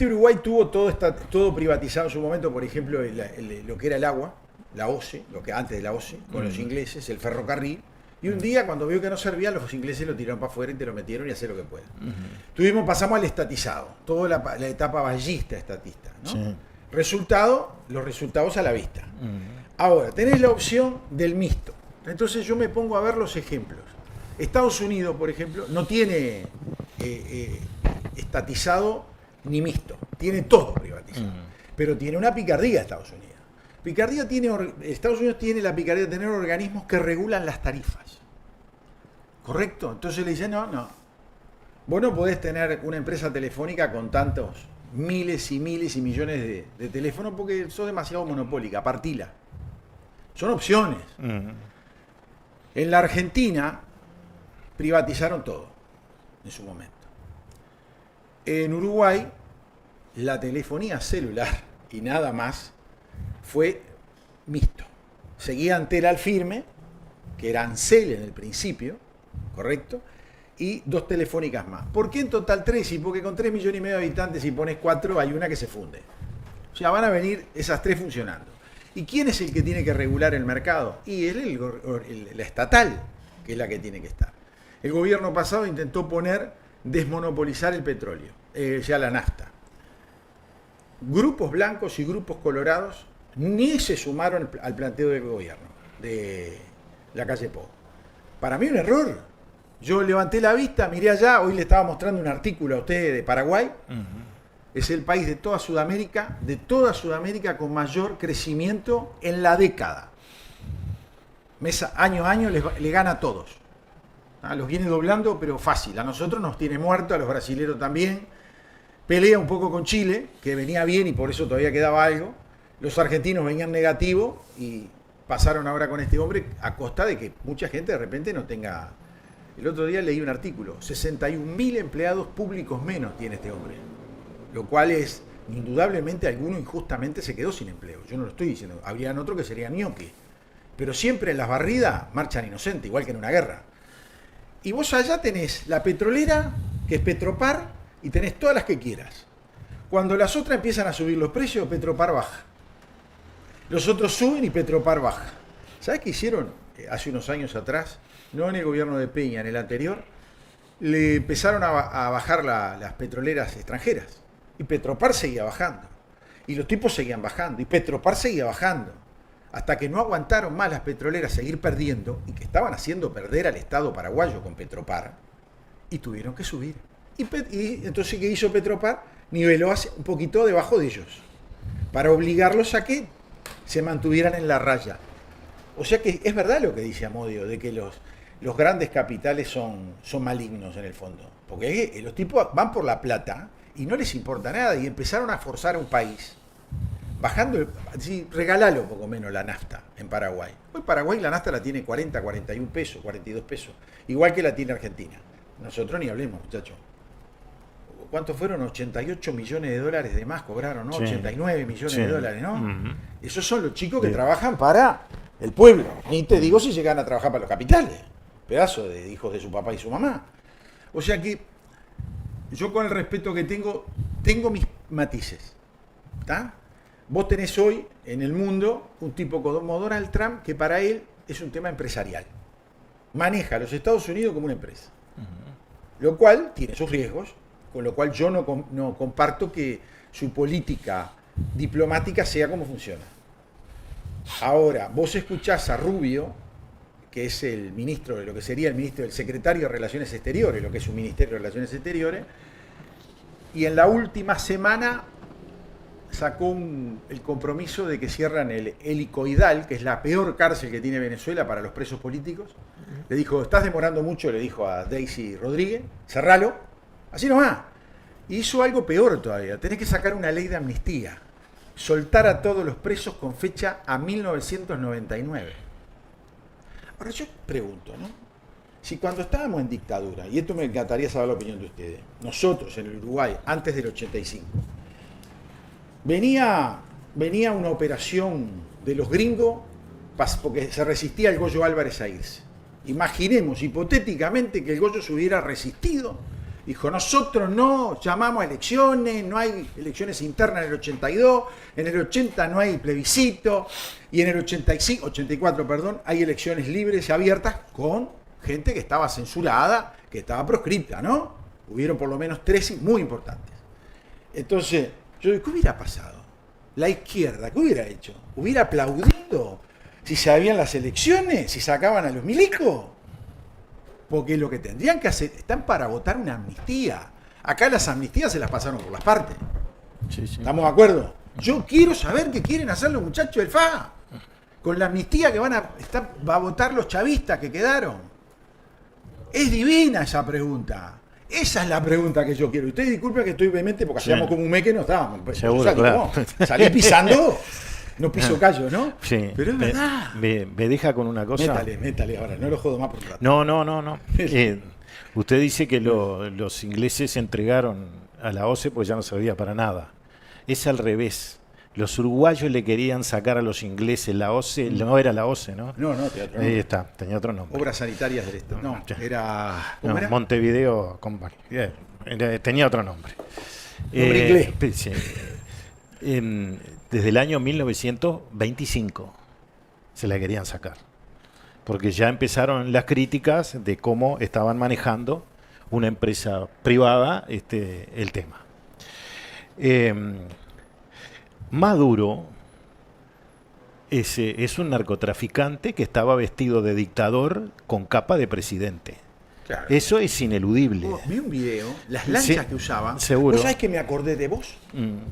C: Uruguay tuvo todo privatizado en su momento, por ejemplo, lo que era el agua, la OCE, lo que antes de la OCE, con los ingleses, el ferrocarril. Y un día, cuando vio que no servía, los ingleses lo tiraron para afuera y te lo metieron y hacer lo que puedan. Pasamos al estatizado, toda la etapa ballista estatista, ¿no?
D: Sí.
C: Los resultados a la vista. Ahora, tenés la opción del mixto. Entonces yo me pongo a ver los ejemplos. Estados Unidos, por ejemplo, no tiene estatizado ni mixto, tiene todo privatizado. Pero tiene una picardía Estados Unidos. Estados Unidos tiene la picardía de tener organismos que regulan las tarifas. ¿Correcto? Entonces le dicen, no. Vos no podés tener una empresa telefónica con tantos miles y miles y millones de teléfonos porque sos demasiado monopólica, partila. Son opciones. En la Argentina privatizaron todo en su momento. En Uruguay, la telefonía celular y nada más fue mixto. Seguía Antel firme, que era Ancel en el principio, ¿correcto? Y 2 telefónicas más. ¿Por qué en total 3? Y porque con 3,5 millones de habitantes, si pones 4, hay una que se funde. O sea, van a venir esas 3 funcionando. ¿Y quién es el que tiene que regular el mercado? Y es la estatal, que es la que tiene que estar. El gobierno pasado intentó desmonopolizar el petróleo, ya la nafta. Grupos blancos y grupos colorados ni se sumaron al planteo del gobierno, de la calle Pou. Para mí un error. Yo levanté la vista, miré allá, hoy le estaba mostrando un artículo a ustedes de Paraguay. Es el país de toda Sudamérica con mayor crecimiento en la década. Año a año le gana a todos. Los viene doblando, pero fácil. A nosotros nos tiene muerto, a los brasileros también. Pelea un poco con Chile, que venía bien y por eso todavía quedaba algo. Los argentinos venían negativos y pasaron ahora con este hombre a costa de que mucha gente de repente no tenga... El otro día leí un artículo, 61.000 empleados públicos menos tiene este hombre, lo cual es, indudablemente, alguno injustamente se quedó sin empleo. Yo no lo estoy diciendo, habrían otro que sería ñoqui, pero siempre en las barridas marchan inocentes, igual que en una guerra. Y vos allá tenés la petrolera, que es Petropar, y tenés todas las que quieras. Cuando las otras empiezan a subir los precios, Petropar baja. Los otros suben y Petropar baja. ¿Sabés qué hicieron hace unos años atrás? No en el gobierno de Peña, en el anterior, le empezaron a bajar las petroleras extranjeras. Y Petropar seguía bajando. Y los tipos seguían bajando. Y Petropar seguía bajando. Hasta que no aguantaron más las petroleras seguir perdiendo, y que estaban haciendo perder al Estado paraguayo con Petropar, y tuvieron que subir. Y entonces, ¿qué hizo Petropar? Niveló un poquito debajo de ellos, para obligarlos a que se mantuvieran en la raya. O sea que es verdad lo que dice Amodio, de que los grandes capitales son malignos en el fondo. Porque los tipos van por la plata y no les importa nada, y empezaron a forzar a un país, bajando, regalalo un poco menos la nafta en Paraguay. Hoy Paraguay la nafta la tiene 40, 41 pesos, 42 pesos, igual que la tiene Argentina. Nosotros ni hablemos, muchachos. ¿Cuántos fueron? 88 millones de dólares de más cobraron, ¿no?
D: Sí.
C: 89 millones
D: Sí.
C: de dólares, ¿no? Esos son los chicos que
D: Sí.
C: trabajan para el pueblo. Ni te digo si llegan a trabajar para los capitales. Pedazo de hijos de su papá y su mamá. O sea que yo, con el respeto que tengo mis matices. ¿Está? Vos tenés hoy en el mundo un tipo como Donald Trump, que para él es un tema empresarial. Maneja a los Estados Unidos como una empresa. Lo cual tiene sus riesgos, con lo cual yo no comparto que su política diplomática sea como funciona. Ahora, vos escuchás a Rubio, que es el ministro de lo que sería el secretario de Relaciones Exteriores, lo que es un ministerio de Relaciones Exteriores, y en la última semana sacó el compromiso de que cierran el helicoidal, que es la peor cárcel que tiene Venezuela para los presos políticos. Le dijo, estás demorando mucho, le dijo a Daisy Rodríguez, cerralo, así nomás. Y hizo algo peor todavía, tenés que sacar una ley de amnistía. soltar a todos los presos con fecha a 1999. Ahora yo pregunto, ¿no? Si cuando estábamos en dictadura, y esto me encantaría saber la opinión de ustedes, nosotros en el Uruguay, antes del 85, venía una operación de los gringos porque se resistía el Goyo Álvarez a irse. Imaginemos hipotéticamente que el Goyo se hubiera resistido. Dijo, nosotros no llamamos a elecciones, no hay elecciones internas en el 82, en el 80 no hay plebiscito, y en el 84, perdón, hay elecciones libres y abiertas con gente que estaba censurada, que estaba proscripta, ¿no? Hubieron por lo menos 3 muy importantes. Entonces, yo digo, ¿qué hubiera pasado? La izquierda, ¿qué hubiera hecho? ¿Hubiera aplaudido si se habían las elecciones, si sacaban a los milicos? Porque lo que tendrían que hacer, están para votar una amnistía. Acá las amnistías se las pasaron por las partes.
D: Sí.
C: ¿Estamos de acuerdo? Yo quiero saber qué quieren hacer los muchachos del FA con la amnistía que va a votar los chavistas que quedaron. Es divina esa pregunta. Esa es la pregunta que yo quiero. Ustedes disculpen que estoy vehemente porque hacíamos como un mes que no estábamos.
D: Seguro, claro.
C: Salí pisando, no piso callo, ¿no?
D: Sí.
C: Pero es verdad.
D: Me deja con una cosa.
C: Métale ahora, no lo jodo más por un rato.
D: No. Usted dice que los ingleses se entregaron a la OCE porque ya no servía para nada. Es al revés. Los uruguayos le querían sacar a los ingleses la OCE, no era la OCE, ¿no?
C: No, tenía otro
D: Ahí
C: nombre.
D: está, tenía otro nombre.
C: Obras Sanitarias del Estado. No,
D: Ya.
C: era... ¿Cómo
D: No,
C: era?
D: Montevideo tenía otro nombre.
C: Nombre inglés.
D: Sí. Desde el año 1925 se la querían sacar. Porque ya empezaron las críticas de cómo estaban manejando una empresa privada el tema. Maduro es un narcotraficante que estaba vestido de dictador con capa de presidente.
C: Claro.
D: Eso es ineludible.
C: Vi un video, las lanchas
D: Sí,
C: que usaban.
D: seguro.
C: ¿Vos sabés que me acordé de vos?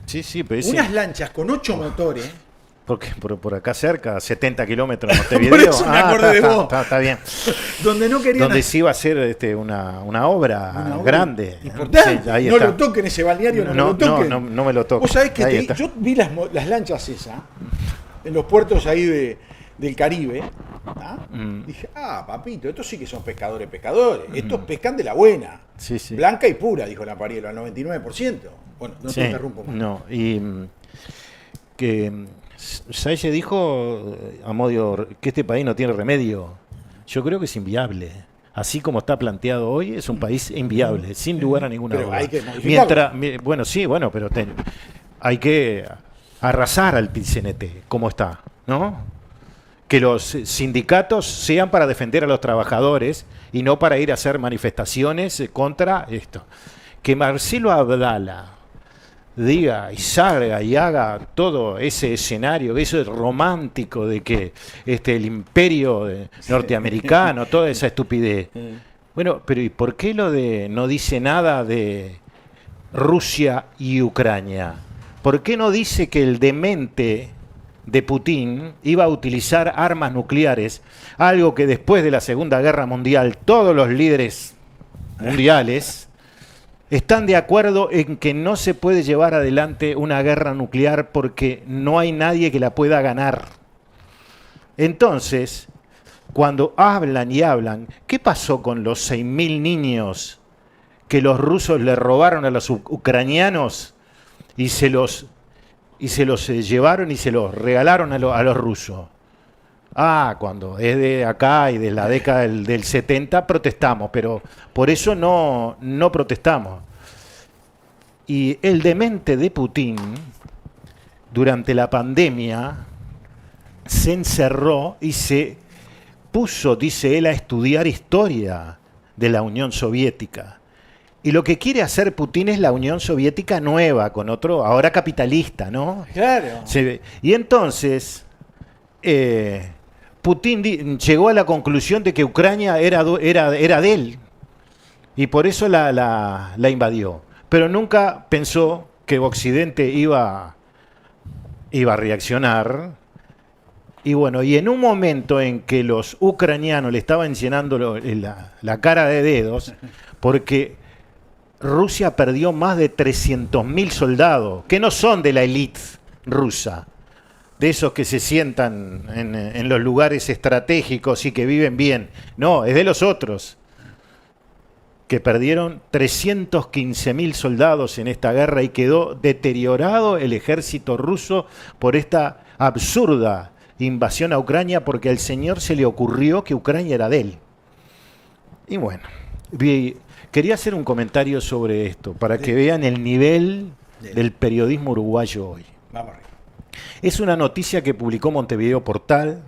D: Sí, pero
C: Unas lanchas con 8 motores.
D: porque por acá cerca, 70 kilómetros de
C: Por
D: Montevideo.
C: eso me acordé de vos.
D: Está bien.
C: Donde no querían...
D: Donde se iba a hacer una obra
C: una obra
D: grande.
C: importante.
D: Sí, ahí
C: no
D: está.
C: lo toquen ese balneario, no me lo toquen.
D: No me lo toquen.
C: Vos sabés que
D: Ahí está.
C: yo vi las lanchas esas en los puertos ahí del Caribe. ¿Ah? Dije, papito, estos sí que son pescadores. Estos pescan de la buena.
D: Sí.
C: Blanca y pura, dijo la Parielo, al 99%. Bueno, no
D: Sí,
C: te interrumpo más.
D: No, y que Salle dijo a modo que este país no tiene remedio. Yo creo que es inviable. Así como está planteado hoy, es un país inviable, sin lugar a ninguna
C: Pero
D: duda.
C: hay que modificarlo.
D: Pero hay que arrasar al PIT-CNT, como está, ¿no? Que los sindicatos sean para defender a los trabajadores y no para ir a hacer manifestaciones contra esto. Que Marcelo Abdala diga y salga y haga todo ese escenario, eso es romántico de que el imperio norteamericano, toda esa estupidez. Bueno, pero ¿y por qué no dice nada de Rusia y Ucrania? ¿Por qué no dice que el demente de Putin iba a utilizar armas nucleares? Algo que después de la Segunda Guerra Mundial todos los líderes mundiales están de acuerdo en que no se puede llevar adelante una guerra nuclear porque no hay nadie que la pueda ganar. Entonces, cuando hablan, ¿qué pasó con los 6.000 niños que los rusos le robaron a los ucranianos y se los llevaron y se los regalaron a los rusos? Cuando es de acá y de la década del 70 protestamos, pero por eso no protestamos. Y el demente de Putin, durante la pandemia, se encerró y se puso, dice él, a estudiar historia de la Unión Soviética. Y lo que quiere hacer Putin es la Unión Soviética nueva, con otro, ahora capitalista, ¿no?
C: Claro.
D: Y entonces Putin llegó a la conclusión de que Ucrania era de él y por eso la invadió. Pero nunca pensó que Occidente iba a reaccionar. Y bueno, y en un momento en que los ucranianos le estaban llenando la cara de dedos, porque Rusia perdió más de 300.000 soldados, que no son de la élite rusa, de esos que se sientan en los lugares estratégicos y que viven bien. No, es de los otros, que perdieron 315.000 soldados en esta guerra y quedó deteriorado el ejército ruso por esta absurda invasión a Ucrania, porque al señor se le ocurrió que Ucrania era de él. Y bueno, quería hacer un comentario sobre esto, para que vean el nivel del periodismo uruguayo hoy.
C: Vamos arriba.
D: Es una noticia que publicó Montevideo Portal.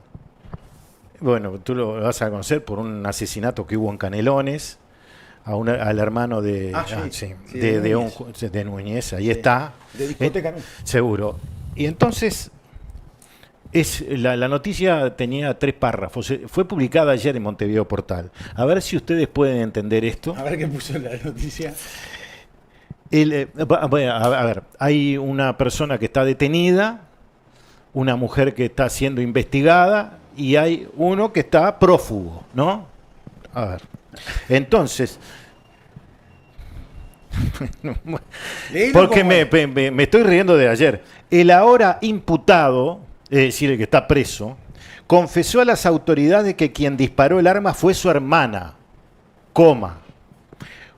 D: Bueno, tú lo vas a conocer por un asesinato que hubo en Canelones al hermano de, de Núñez. Ahí está.
C: De discoteca, ¿no?
D: Seguro. Y entonces, la noticia tenía 3 párrafos. Fue publicada ayer en Montevideo Portal. A ver si ustedes pueden entender esto.
C: A ver qué puso la noticia.
D: A ver, hay una persona que está detenida, una mujer que está siendo investigada y hay uno que está prófugo, ¿no? A ver. Entonces, porque me estoy riendo de ayer. El ahora imputado, es decir, el que está preso, confesó a las autoridades que quien disparó el arma fue su hermana,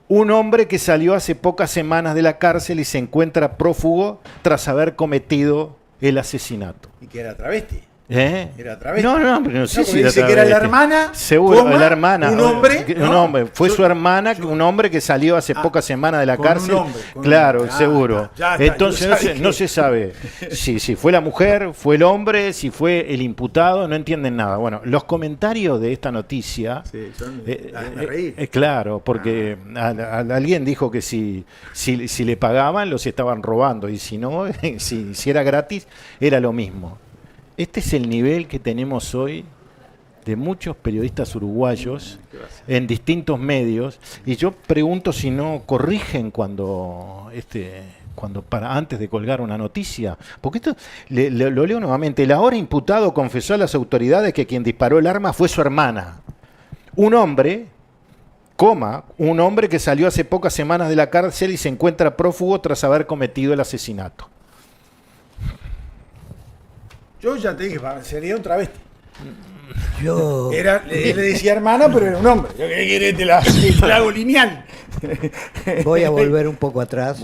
D: un hombre que salió hace pocas semanas de la cárcel y se encuentra prófugo tras haber cometido el asesinato.
C: Y que era travesti.
D: Era
C: travesti.
D: No sé si
C: dice que era la hermana.
D: Seguro, la hermana.
C: Un hombre.
D: Un hombre. Fue su hermana, un hombre que salió hace pocas semanas de la cárcel. Claro, seguro. Entonces no se sabe si fue la mujer, fue el hombre, si fue el imputado, no entienden nada. Bueno, los comentarios de esta noticia.
C: Sí, son de reír.
D: Claro, porque alguien dijo que si le pagaban, los estaban robando. Y si no, si era gratis, era lo mismo. Este es el nivel que tenemos hoy de muchos periodistas uruguayos en distintos medios, y yo pregunto si no corrigen cuando antes de colgar una noticia, porque esto lo leo nuevamente. El ahora imputado confesó a las autoridades que quien disparó el arma fue su hermana, un hombre que salió hace pocas semanas de la cárcel y se encuentra prófugo tras haber cometido el asesinato.
C: Yo ya te dije, sería un travesti.
B: Él
C: le decía hermana, pero era un hombre. Yo qué querés, te la hago lineal.
B: Voy a volver un poco atrás,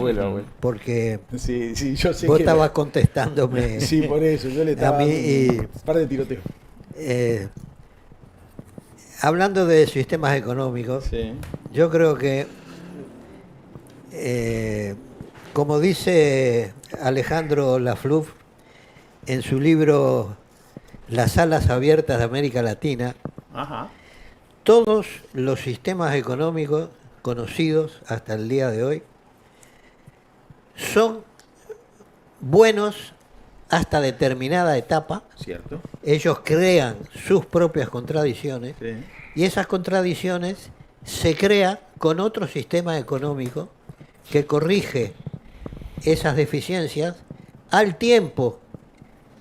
B: porque
C: sí, yo sé
B: vos
C: que
B: estabas contestándome.
C: Sí, por eso, yo le estaba
B: a mí,
C: un par de tiroteos.
B: Hablando de sistemas económicos, yo creo que, como dice Alejandro Lafluf en su libro Las alas abiertas de América Latina, todos los sistemas económicos conocidos hasta el día de hoy son buenos hasta determinada etapa.
C: Cierto.
B: Ellos crean sus propias contradicciones, y esas contradicciones se crean con otro sistema económico que corrige esas deficiencias al tiempo.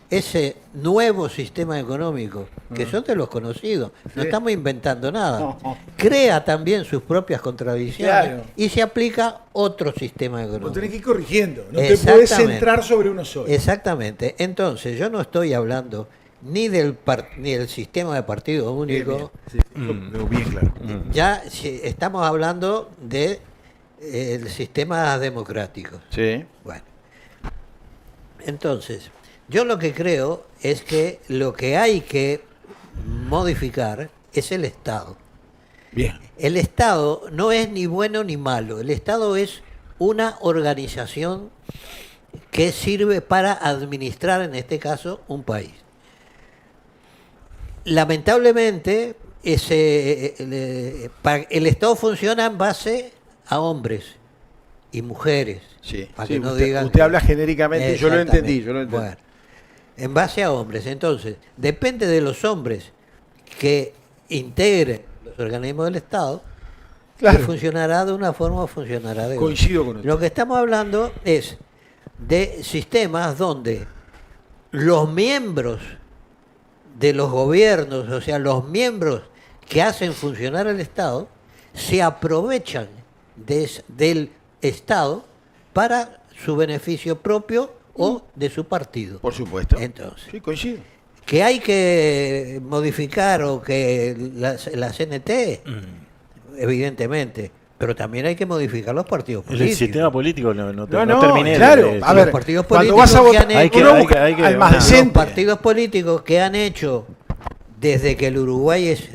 B: Ese nuevo sistema económico, que son de los conocidos, no estamos inventando nada, crea también sus propias contradicciones y se aplica otro sistema económico.
C: Vos tenés que ir corrigiendo, no te puedes centrar sobre uno solo.
B: Exactamente. Entonces, yo no estoy hablando ni del sistema de partido único.
C: Bien claro.
B: Ya estamos hablando de sistemas democráticos.
C: Sí.
B: Bueno. Entonces, yo lo que creo es que lo que hay que modificar es el Estado.
C: Bien.
B: El Estado no es ni bueno ni malo. El Estado es una organización que sirve para administrar, en este caso, un país. Lamentablemente, el Estado funciona en base a hombres y mujeres.
C: Sí.
B: Para que no digan
C: usted habla genéricamente, yo lo entendí.
B: Bueno, en base a hombres. Entonces, depende de los hombres que integren los organismos del Estado, que funcionará de una forma o funcionará de otra.
C: Coincido con usted.
B: Lo que estamos hablando es de sistemas donde los miembros de los gobiernos, o sea, los miembros que hacen funcionar el Estado, se aprovechan del Estado para su beneficio propio o de su partido.
C: Por supuesto.
B: Entonces,
C: Sí, coincido.
B: que hay que modificar o que la CNT, evidentemente, pero también hay que modificar los partidos políticos.
D: El sistema político no
C: No,
D: terminé.
C: claro.
D: de-
C: A
B: Los
C: ver,
B: partidos
C: cuando
B: políticos
C: vas a
B: que
C: votar,
B: han hecho-
C: uno
D: hay
C: busca
D: que-
C: al más
D: los
B: Los
C: decente.
B: partidos políticos que han hecho desde que el Uruguay es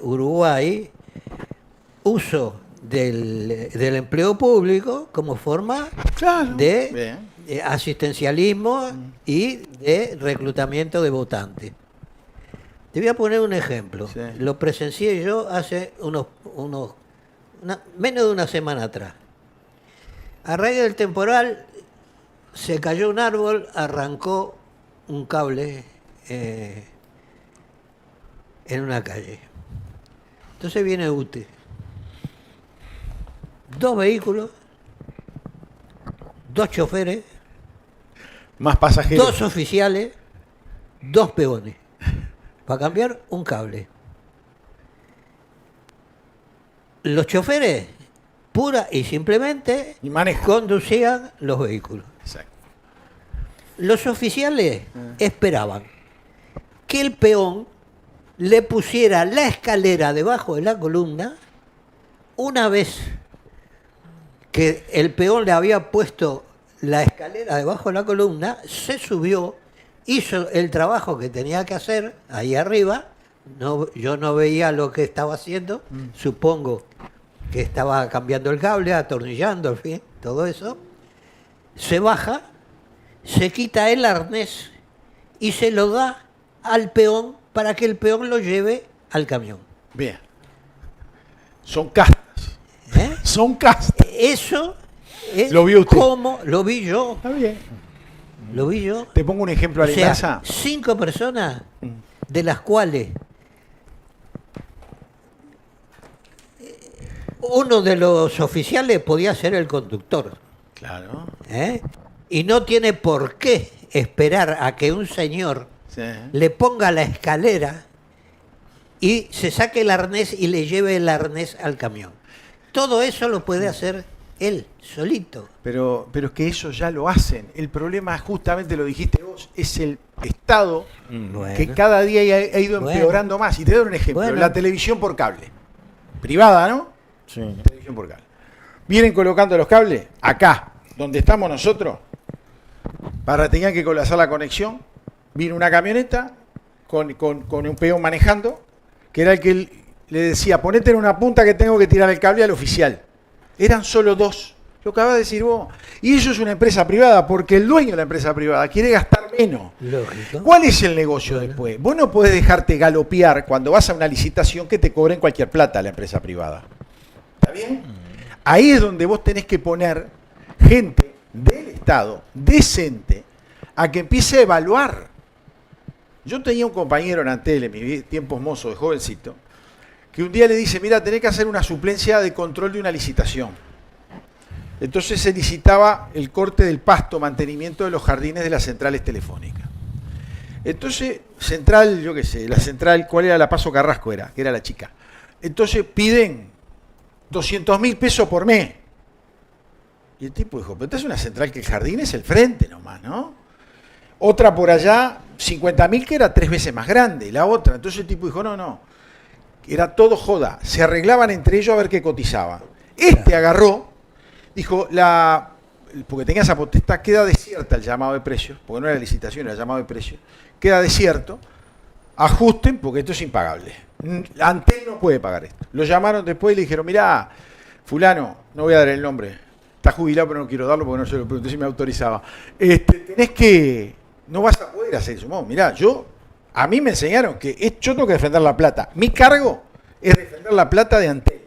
B: Uruguay uso del empleo público como forma
C: Claro.
B: de
C: Bien.
B: asistencialismo y de reclutamiento de votantes. Te voy a poner un ejemplo.
C: Sí.
B: Lo presencié yo hace menos de una semana atrás. A raíz del temporal se cayó un árbol, arrancó un cable en una calle. Entonces viene UTE. 2 vehículos, 2 choferes,
C: Más pasajeros.
B: 2 oficiales, 2 peones. Para cambiar un cable. Los choferes, pura y simplemente,
C: Y manejan.
B: conducían los vehículos.
C: Exacto.
B: Los oficiales esperaban que el peón le pusiera la escalera debajo de la columna. Una vez que el peón le había puesto la escalera debajo de la columna, se subió, hizo el trabajo que tenía que hacer ahí arriba. Yo no veía lo que estaba haciendo, supongo que estaba cambiando el cable, atornillando, en fin, todo eso. Se baja, se quita el arnés y se lo da al peón para que el peón lo lleve al camión.
C: Bien. Son castas.
B: ¿Eh?
C: Son castas.
B: Eso es
C: ¿Lo vio usted?
B: como lo vi yo.
C: Está bien.
B: Lo vi yo.
C: Te pongo un ejemplo a
B: O
C: la
B: sea,
C: inversa.
B: 5 personas, de las cuales uno de los oficiales podía ser el conductor.
C: Claro.
B: ¿Eh? Y no tiene por qué esperar a que un señor
C: Sí.
B: le ponga la escalera y se saque el arnés y le lleve el arnés al camión. Todo eso lo puede hacer él, solito.
C: Pero es que eso ya lo hacen. El problema, justamente lo dijiste vos, es el Estado
B: Bueno.
C: que cada día ha ido
B: Bueno.
C: empeorando más. Y te doy un ejemplo.
B: Bueno.
C: La televisión por cable. Privada, ¿no?
D: Sí.
C: Televisión por cable. Vienen colocando los cables acá, donde estamos nosotros, para tenían que colapsar la conexión. Vino una camioneta con un peón manejando, que era el que le decía, ponete en una punta que tengo que tirar el cable al oficial. Eran solo 2. Lo acabas de decir vos. Y eso es una empresa privada, porque el dueño de la empresa privada quiere gastar menos.
B: Lógico.
C: ¿Cuál es el negocio después? Vos no podés dejarte galopear cuando vas a una licitación que te cobren cualquier plata a la empresa privada. ¿Está bien? Ahí es donde vos tenés que poner gente del Estado, decente, a que empiece a evaluar. Yo tenía un compañero en Antel, en mis tiempos mozos de jovencito, que un día le dice, mira, tenés que hacer una suplencia de control de una licitación. Entonces se licitaba el corte del pasto, mantenimiento de los jardines de las centrales telefónicas. Entonces, central, yo qué sé, la central, ¿cuál era? La Paso Carrasco era, que era la chica. Entonces piden 200.000 pesos por mes. Y el tipo dijo, pero esta es una central que el jardín es el frente nomás, ¿no? Otra por allá, 50.000, que era 3 veces más grande, la otra. Entonces el tipo dijo, no, era todo joda. Se arreglaban entre ellos a ver qué cotizaban. Este agarró, dijo, porque tenía esa potestad, queda desierta el llamado de precios, porque no era licitación, era llamado de precios, queda desierto, ajusten porque esto es impagable. Antel no puede pagar esto. Lo llamaron después y le dijeron, mirá, fulano, no voy a dar el nombre, está jubilado pero no quiero darlo porque no se lo pregunté si me autorizaba. Tenés que, no vas a poder hacer eso. No, mirá, a mí me enseñaron que yo tengo que defender la plata. Mi cargo es defender la plata de Antel.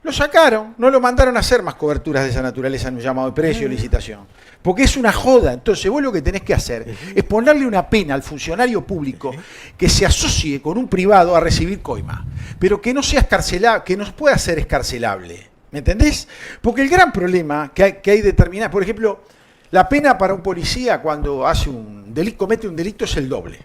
C: Lo sacaron, no lo mandaron a hacer más coberturas de esa naturaleza en un llamado de precio, licitación. Porque es una joda. Entonces vos lo que tenés que hacer es ponerle una pena al funcionario público que se asocie con un privado a recibir coima. Pero que no sea escarcelable, que no pueda ser escarcelable. ¿Me entendés? Porque el gran problema que hay determinado, por ejemplo, la pena para un policía cuando hace comete un delito es el doble.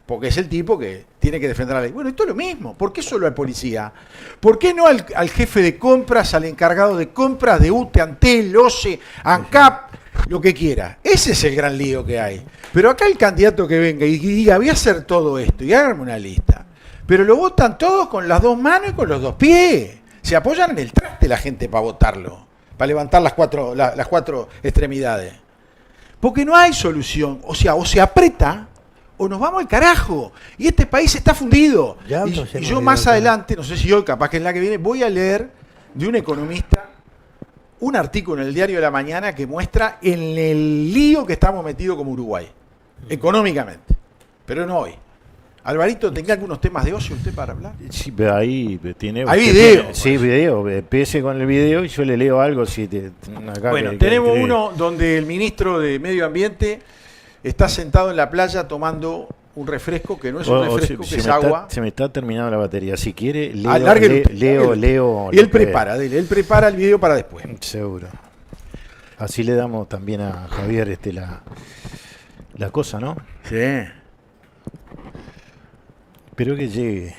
C: Porque es el tipo que tiene que defender la ley. Bueno, esto es lo mismo. ¿Por qué solo al policía? ¿Por qué no al jefe de compras, al encargado de compras de UTE, Antel, OCE, ANCAP lo que quiera. Ese es el gran lío que hay. Pero acá el candidato que venga y diga, voy a hacer todo esto, y háganme una lista. Pero lo votan todos con las dos manos y con los dos pies. Se apoyan en el traste la gente para votarlo, para levantar las cuatro extremidades. Porque no hay solución. O sea, o se aprieta o nos vamos al carajo. Y este país está fundido. Y yo más adelante, no sé si hoy, capaz que en la que viene, voy a leer de un economista un artículo en el Diario de la Mañana que muestra en el lío que estamos metidos como Uruguay, económicamente. Pero no hoy. Alvarito, ¿tenga algunos temas de ocio usted para hablar?
D: Sí, pero ahí tiene...
C: Hay video.
D: Sí, video. Empiece con el video y yo le leo algo. Acá
C: bueno, tenemos uno donde el ministro de Medio Ambiente está sentado en la playa tomando un refresco que no es un refresco, que es agua.
D: Se me está terminando la batería. Si quiere,
C: leo. Y él prepara el video para después.
D: Seguro. Así le damos también a Javier la cosa, ¿no?
C: Sí.
D: Espero que llegue.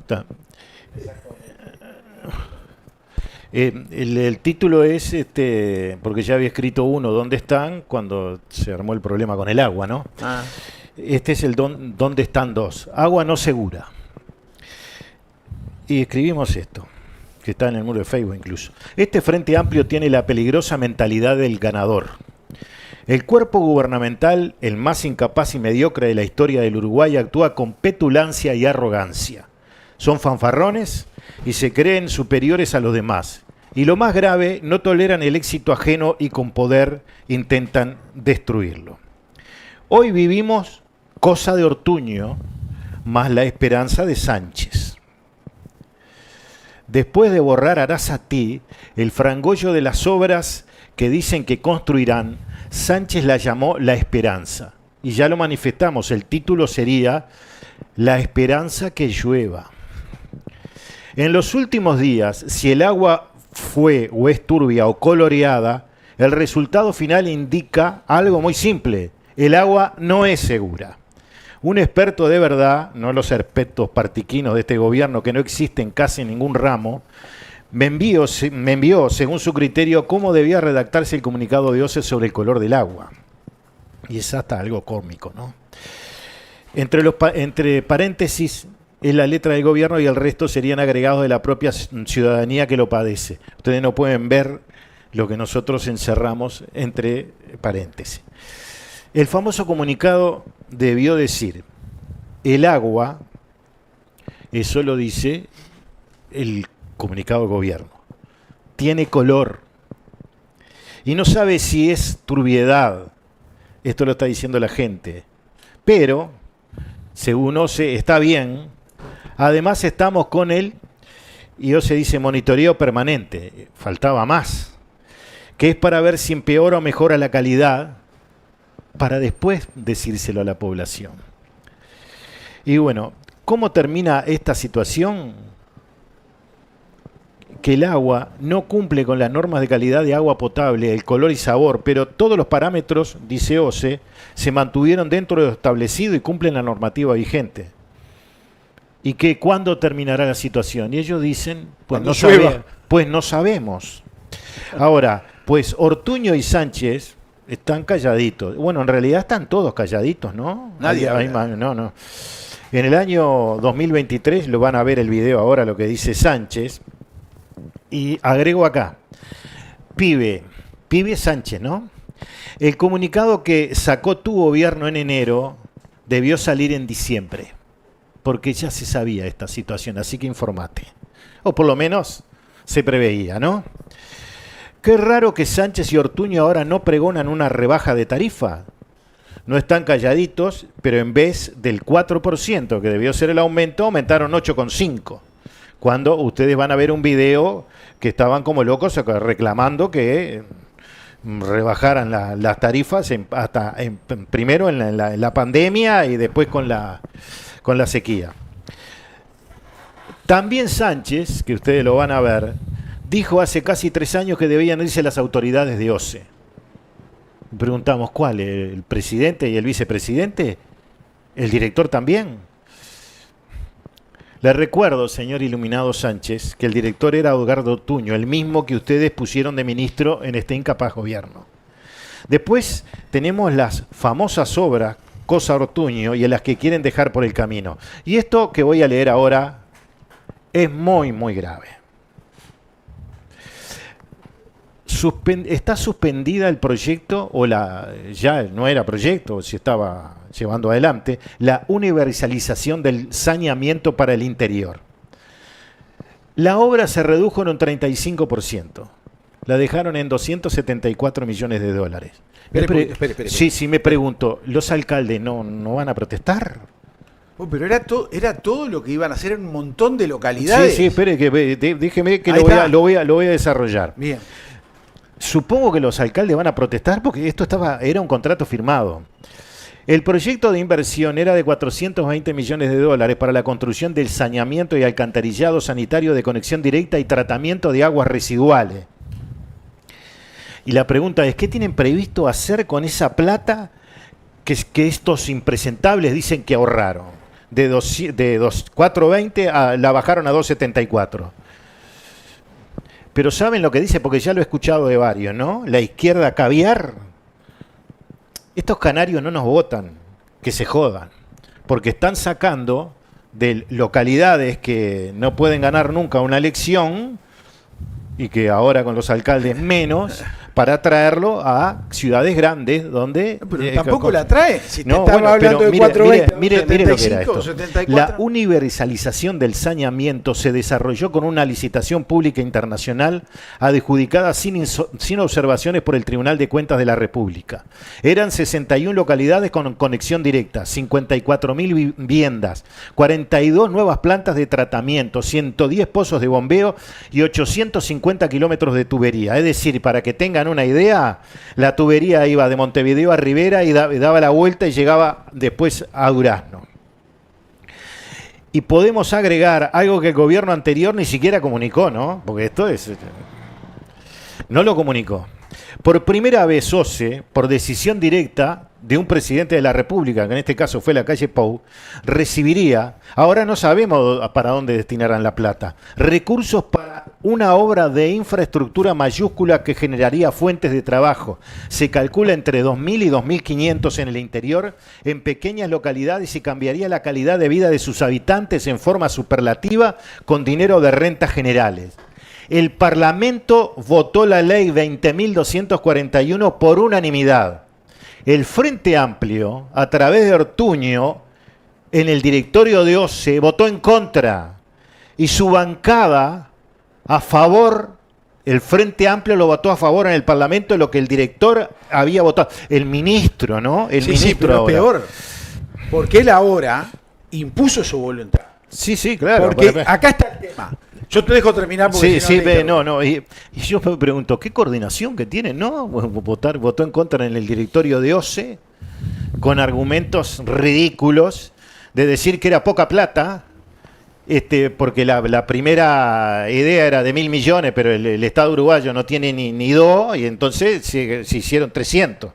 D: Está. El título es, porque ya había escrito uno, ¿dónde están? Cuando se armó el problema con el agua, ¿no?
C: Ah.
D: Este es el ¿dónde están dos? Agua no segura. Y escribimos esto, que está en el muro de Facebook incluso. Este Frente Amplio tiene la peligrosa mentalidad del ganador. El cuerpo gubernamental, el más incapaz y mediocre de la historia del Uruguay, actúa con petulancia y arrogancia. Son fanfarrones y se creen superiores a los demás. Y lo más grave, no toleran el éxito ajeno y con poder intentan destruirlo. Hoy vivimos cosa de Ortuño, más la esperanza de Sánchez. Después de borrar Arasatí, el frangollo de las obras que dicen que construirán, Sánchez la llamó La Esperanza. Y ya lo manifestamos, el título sería La Esperanza que llueva. En los últimos días, si el agua fue o es turbia o coloreada, el resultado final indica algo muy simple. El agua no es segura. Un experto de verdad, no los expertos partiquinos de este gobierno que no existen casi en ningún ramo, me envió, según su criterio, cómo debía redactarse el comunicado de OCE sobre el color del agua. Y es hasta algo cómico, ¿no? Entre paréntesis, es la letra del gobierno y el resto serían agregados de la propia ciudadanía que lo padece. Ustedes no pueden ver lo que nosotros encerramos entre paréntesis. El famoso comunicado debió decir, el agua, eso lo dice el comunicado del gobierno, tiene color y no sabe si es turbiedad, esto lo está diciendo la gente, pero según OCE está bien. Además estamos con él, y OCE dice monitoreo permanente, faltaba más, que es para ver si empeora o mejora la calidad, para después decírselo a la población. Y bueno, ¿cómo termina esta situación? Que el agua no cumple con las normas de calidad de agua potable, el color y sabor, pero todos los parámetros, dice OCE, se mantuvieron dentro de lo establecido y cumplen la normativa vigente. ¿Y que cuándo terminará la situación? Y ellos dicen, pues no sabemos. Ahora, pues Ortuño y Sánchez están calladitos. Bueno, en realidad están todos calladitos, ¿no?
C: Nadie
D: no. En el año 2023, lo van a ver el video ahora, lo que dice Sánchez. Y agrego acá, pibe Sánchez, ¿no? El comunicado que sacó tu gobierno en enero debió salir en diciembre. Porque ya se sabía esta situación, así que informate. O por lo menos se preveía, ¿no? Qué raro que Sánchez y Ortuño ahora no pregonan una rebaja de tarifa. No están calladitos, pero en vez del 4% que debió ser el aumento, aumentaron 8,5%. Cuando ustedes van a ver un video que estaban como locos reclamando que rebajaran las tarifas primero en la pandemia y después con la sequía. También Sánchez, que ustedes lo van a ver, dijo hace casi 3 años que debían irse las autoridades de OCE. Preguntamos, ¿cuál? ¿El presidente y el vicepresidente? ¿El director también? Le recuerdo, señor Iluminado Sánchez, que el director era Edgardo Ortuño, el mismo que ustedes pusieron de ministro en este incapaz gobierno. Después tenemos las famosas obras Cosa Ortuño y en las que quieren dejar por el camino. Y esto que voy a leer ahora es muy, muy grave. Está suspendida el proyecto, ya no era proyecto, se estaba llevando adelante, la universalización del saneamiento para el interior. La obra se redujo en un 35%. La dejaron en 274 millones de dólares.
C: Espere.
D: Sí, me pregunto, ¿los alcaldes no van a protestar?
C: Pero era todo lo que iban a hacer en un montón de localidades.
D: Sí, espere, déjeme que lo voy a desarrollar.
C: Bien.
D: Supongo que los alcaldes van a protestar porque era un contrato firmado. El proyecto de inversión era de 420 millones de dólares para la construcción del saneamiento y alcantarillado sanitario de conexión directa y tratamiento de aguas residuales. Y la pregunta es, ¿qué tienen previsto hacer con esa plata que estos impresentables dicen que ahorraron? De 420 la bajaron a 274. Pero ¿saben lo que dice? Porque ya lo he escuchado de varios, ¿no? La izquierda caviar. Estos canarios no nos votan, que se jodan. Porque están sacando de localidades que no pueden ganar nunca una elección y que ahora con los alcaldes menos, para traerlo a ciudades grandes donde...
C: Pero tampoco la trae. Si te
D: no,
C: estaba hablando de 420,
D: mire lo que era esto.
C: 74.
D: La universalización del saneamiento se desarrolló con una licitación pública internacional adjudicada sin observaciones por el Tribunal de Cuentas de la República. Eran 61 localidades con conexión directa, 54.000 viviendas, 42 nuevas plantas de tratamiento, 110 pozos de bombeo y 850 kilómetros de tubería. Es decir, para que tengan una idea, la tubería iba de Montevideo a Rivera y daba la vuelta y llegaba después a Durazno. Y podemos agregar algo que el gobierno anterior ni siquiera comunicó, ¿no? Porque esto no lo comunicó. Por primera vez OCE, por decisión directa de un presidente de la República, que en este caso fue Lacalle Pou, recibiría, ahora no sabemos para dónde destinarán la plata, recursos para una obra de infraestructura mayúscula que generaría fuentes de trabajo. Se calcula entre 2.000 y 2.500 en el interior, en pequeñas localidades, y cambiaría la calidad de vida de sus habitantes en forma superlativa con dinero de rentas generales. El Parlamento votó la ley 20.241 por unanimidad. El Frente Amplio, a través de Ortuño, en el directorio de OCE, votó en contra. Y su bancada, a favor, el Frente Amplio lo votó a favor en el Parlamento de lo que el director había votado. El ministro, ¿no? El ministro
C: pero
D: ahora.
C: Peor, porque él ahora impuso su voluntad.
D: Sí, claro.
C: Porque acá está el tema. Yo te dejo terminar porque
D: no. Y yo me pregunto, ¿qué coordinación que tiene? ¿No? Votó en contra en el directorio de OCE con argumentos ridículos de decir que era poca plata, porque la primera idea era de 1.000 millones, pero el Estado uruguayo no tiene ni 2, y entonces se hicieron 300.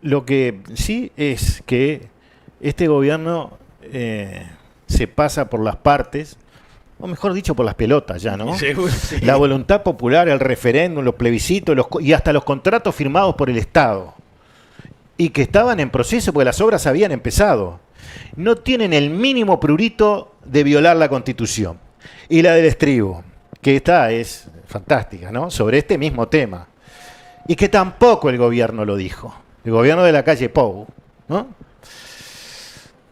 D: Lo que sí es que este gobierno se pasa por las partes, o mejor dicho, por las pelotas ya, ¿no?
C: Seguro, sí.
D: La voluntad popular, el referéndum, los plebiscitos y hasta los contratos firmados por el Estado, y que estaban en proceso porque las obras habían empezado. No tienen el mínimo prurito de violar la Constitución. Y la del estribo, que es fantástica, ¿no? Sobre este mismo tema. Y que tampoco el gobierno lo dijo. El gobierno de Lacalle Pou, ¿no?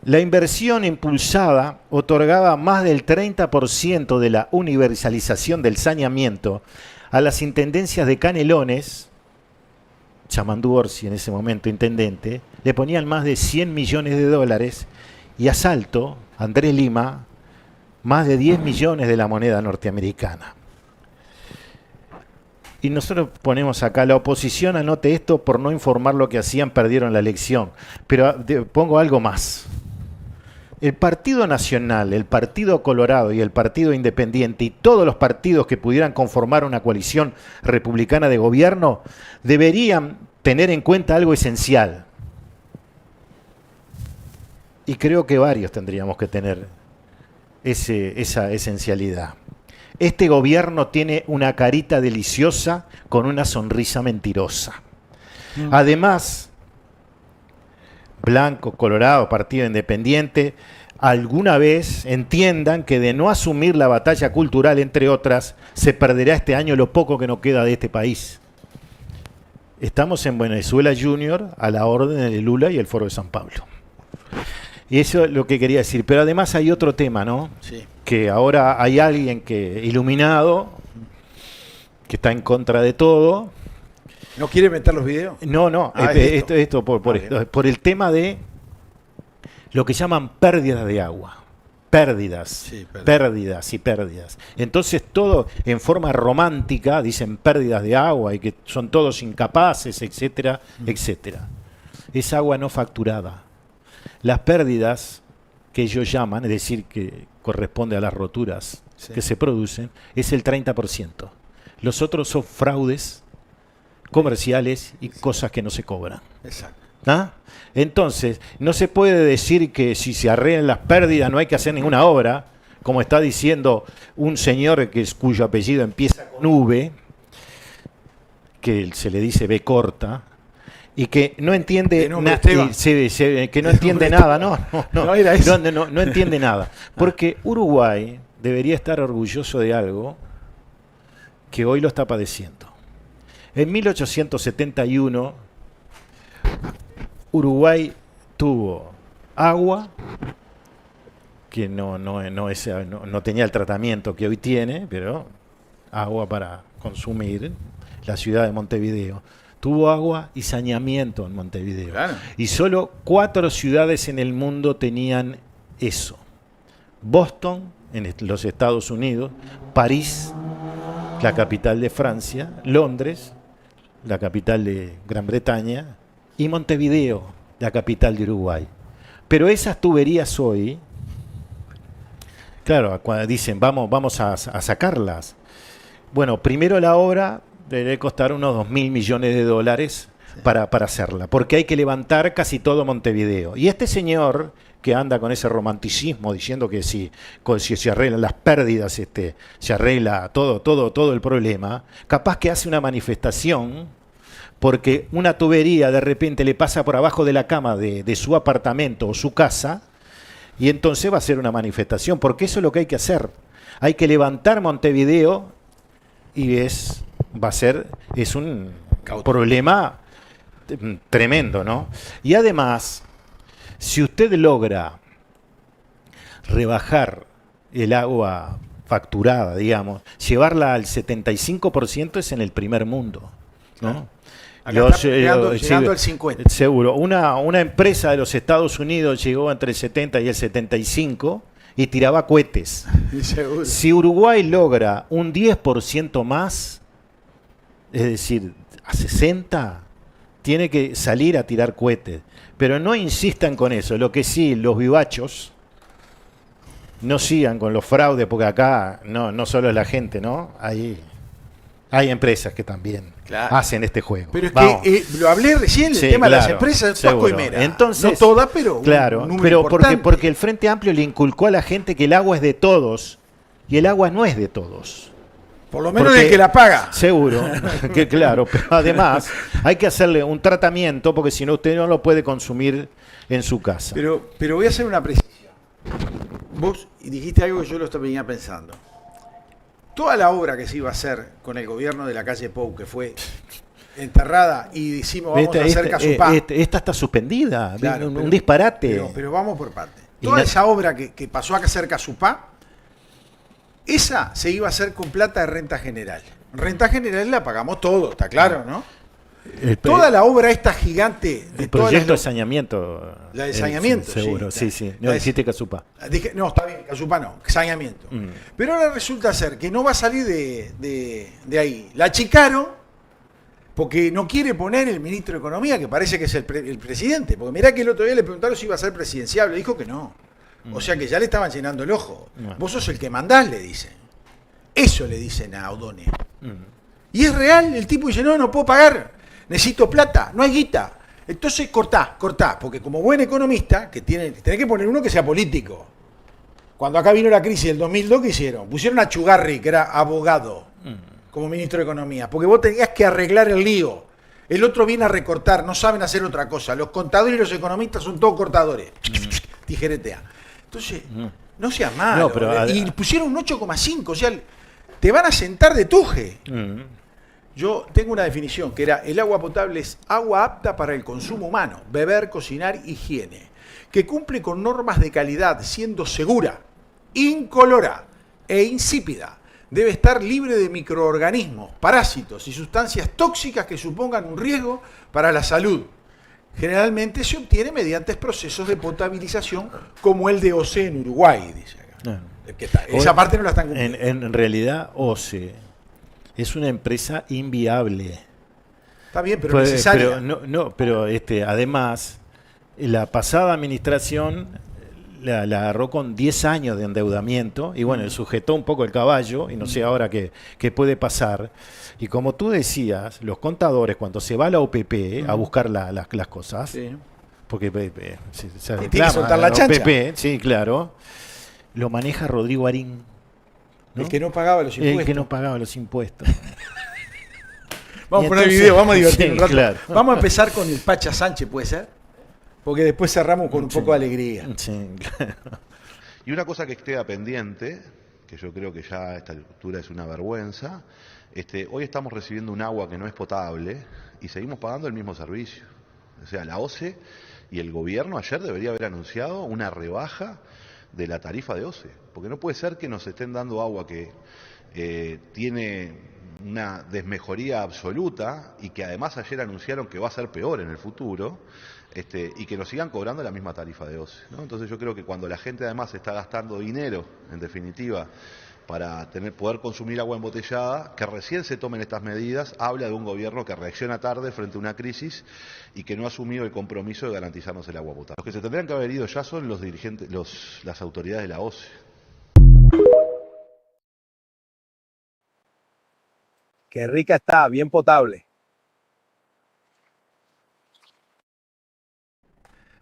D: La inversión impulsada otorgaba más del 30% de la universalización del saneamiento a las intendencias de Canelones. Chamandú Orsi, en ese momento intendente, le ponían más de 100 millones de dólares, y a Salto, Andrés Lima, más de 10 millones de la moneda norteamericana. Y nosotros ponemos acá, la oposición, anote esto, por no informar lo que hacían, perdieron la elección. Pero pongo algo más. El Partido Nacional, el Partido Colorado y el Partido Independiente y todos los partidos que pudieran conformar una coalición republicana de gobierno deberían tener en cuenta algo esencial. y creo que varios tendríamos que tener esa esencialidad. Este gobierno tiene una carita deliciosa con una sonrisa mentirosa. Además, Blanco, Colorado, Partido Independiente, alguna vez entiendan que de no asumir la batalla cultural, entre otras, se perderá este año lo poco que nos queda de este país. Estamos en Venezuela Junior a la orden de Lula y el Foro de San Pablo. Y eso es lo que quería decir. Pero además hay otro tema, ¿no? Sí. Que ahora hay alguien que iluminado, que está en contra de todo.
C: ¿No quiere meter los videos?
D: No. Esto por el tema de lo que llaman pérdidas de agua. Pérdidas. Entonces todo en forma romántica, dicen pérdidas de agua y que son todos incapaces, etcétera, etcétera. Es agua no facturada. Las pérdidas que ellos llaman, es decir, que corresponde a las roturas que se producen, es el 30%. Los otros son fraudes comerciales y cosas que no se cobran.
C: Exacto.
D: ¿Ah? Entonces, no se puede decir que si se arreglan las pérdidas no hay que hacer ninguna obra, como está diciendo un señor cuyo apellido empieza con V, que se le dice B corta, y que no entiende nada, no entiende nada. Porque Uruguay debería estar orgulloso de algo que hoy lo está padeciendo. En 1871, Uruguay tuvo agua, que no tenía el tratamiento que hoy tiene, pero agua para consumir, la ciudad de Montevideo. Tuvo agua y saneamiento en Montevideo. Claro. Y solo 4 ciudades en el mundo tenían eso. Boston, en los Estados Unidos, París, la capital de Francia, Londres, la capital de Gran Bretaña, y Montevideo, la capital de Uruguay. Pero esas tuberías hoy, claro, cuando dicen vamos a sacarlas. Bueno, primero la obra debe costar unos $2.000 millones para hacerla, porque hay que levantar casi todo Montevideo. Y este señor que anda con ese romanticismo diciendo que si se arreglan las pérdidas, se arregla todo el problema, capaz que hace una manifestación porque una tubería de repente le pasa por abajo de la cama de su apartamento o su casa, y entonces va a ser una manifestación, porque eso es lo que hay que hacer. Hay que levantar Montevideo y es un problema tremendo, ¿no? Y además, si usted logra rebajar el agua facturada, digamos, llevarla al 75% es en el primer mundo, ¿no?
C: Llegando al 50%.
D: Seguro. Una empresa de los Estados Unidos llegó entre el 70 y el 75 y tiraba cohetes.
C: Seguro.
D: Si Uruguay logra un 10% más, es decir, a 60, tiene que salir a tirar cohetes. Pero no insistan con eso. Lo que sí, los vivachos no sigan con los fraudes, porque acá no solo es la gente, ¿no? Hay empresas que también hacen este juego.
C: Pero es que lo hablé recién, el tema de las empresas, Paco y Mera.
D: Entonces,
C: no todas, pero
D: claro, porque el Frente Amplio le inculcó a la gente que el agua es de todos y el agua no es de todos.
C: Por lo menos el que la paga.
D: Seguro, que claro, pero además hay que hacerle un tratamiento porque si no usted no lo puede consumir en su casa.
C: Pero voy a hacer una precisión. Vos dijiste algo que yo lo venía pensando. Toda la obra que se iba a hacer con el gobierno de la calle Pou, que fue enterrada y decimos vamos a hacer Casupá.
D: Esta está suspendida, claro, un disparate.
C: Pero vamos por parte. Toda esa obra que pasó a hacer Casupá, esa se iba a hacer con plata de renta general. Renta general la pagamos todo, está claro, ¿no? Toda la obra esta gigante de
D: el proyecto de saneamiento.
C: La de saneamiento,
D: seguro, sí. No dijiste Casupá.
C: No, está bien, Casupá no, saneamiento. Pero ahora resulta ser que no va a salir de ahí. La achicaron porque no quiere poner el ministro de Economía, que parece que es el presidente. Porque mirá que el otro día le preguntaron si iba a ser presidenciable, dijo que no. O sea que ya le estaban llenando el ojo. Vos sos el que mandás, le dicen. Eso le dicen a O'Donnell. Y es real, el tipo dice, no puedo pagar. Necesito plata, no hay guita. Entonces cortá, porque como buen economista, tenés que poner uno que sea político. Cuando acá vino la crisis del 2002, ¿qué hicieron? Pusieron a Chugarri, que era abogado, como ministro de Economía, porque vos tenías que arreglar el lío. El otro viene a recortar, no saben hacer otra cosa. Los contadores y los economistas son todos cortadores. Tijeretea. Entonces, no seas malo.
D: No, pero
C: y pusieron un 8,5, o sea, te van a sentar de tuje. Yo tengo una definición, que era: el agua potable es agua apta para el consumo humano, beber, cocinar, higiene, que cumple con normas de calidad, siendo segura, incolora e insípida. Debe estar libre de microorganismos, parásitos y sustancias tóxicas que supongan un riesgo para la salud. Generalmente se obtiene mediante procesos de potabilización como el de OCE en Uruguay, dice acá. Esa parte no la están cumpliendo.
D: En realidad, OCE es una empresa inviable.
C: Está bien, pero necesaria.
D: Pero además, la pasada administración la agarró con 10 años de endeudamiento y bueno, sujetó un poco el caballo y no sé ahora qué puede pasar. Y como tú decías, los contadores cuando se va a la OPP a buscar las cosas,
C: Sí.
D: porque se
C: tiene que soltar la chancha.
D: OPP, sí, claro, lo maneja Rodrigo Arín, ¿no?
C: El que no pagaba los impuestos.
D: El que no pagaba los impuestos.
C: Vamos a poner
D: entonces,
C: video, vamos a divertirnos
D: sí,
C: un rato.
D: claro.
C: Vamos a empezar con el Pacha Sánchez, ¿puede ser? Porque después cerramos con un poco de alegría.
D: Sí, claro.
E: Y una cosa que queda pendiente, que yo creo que ya a esta altura es una vergüenza, hoy estamos recibiendo un agua que no es potable y seguimos pagando el mismo servicio. O sea, la OCE y el gobierno ayer debería haber anunciado una rebaja de la tarifa de OCE, porque no puede ser que nos estén dando agua que tiene una desmejoría absoluta y que además ayer anunciaron que va a ser peor en el futuro, y que nos sigan cobrando la misma tarifa de OCE, ¿no? Entonces yo creo que cuando la gente además está gastando dinero, en definitiva, para poder consumir agua embotellada, que recién se tomen estas medidas, habla de un gobierno que reacciona tarde frente a una crisis y que no ha asumido el compromiso de garantizarnos el agua potable. Los que se tendrían que haber ido ya son los dirigentes, las autoridades de la OCE.
F: Qué rica está, bien potable.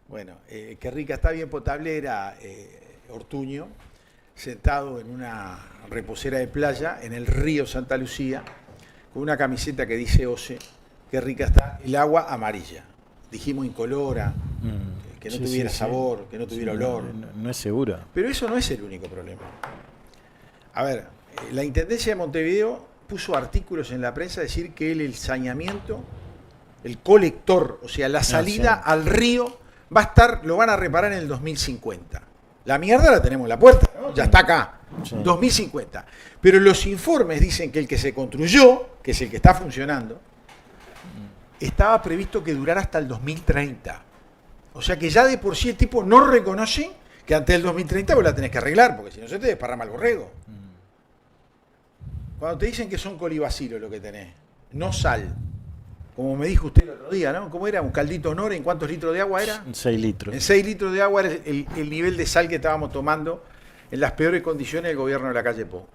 C: Bueno, qué rica está, bien potable, era Ortuño, sentado en una reposera de playa en el río Santa Lucía, con una camiseta que dice OCE, qué rica está, el agua amarilla. Dijimos incolora, que no tuviera sabor, que no tuviera olor.
D: No es segura.
C: Pero eso no es el único problema. A ver, la Intendencia de Montevideo puso artículos en la prensa a decir que el saneamiento, el colector, o sea, la salida al río, lo van a reparar en el 2050. La mierda la tenemos en la puerta, ¿no? Ya está acá, 2050. Pero los informes dicen que el que se construyó, que es el que está funcionando, estaba previsto que durara hasta el 2030. O sea que ya de por sí el tipo no reconoce que antes del 2030 vos la tenés que arreglar, porque si no se te desparrama el borrego. Cuando te dicen que son colibacilos lo que tenés, no sal. Como me dijo usted el otro día, ¿no? ¿Cómo era? ¿Un caldito Honor? ¿En cuántos litros de agua era?
D: 6 litros.
C: En 6 litros de agua era el nivel de sal que estábamos tomando en las peores condiciones del gobierno de la calle Pou.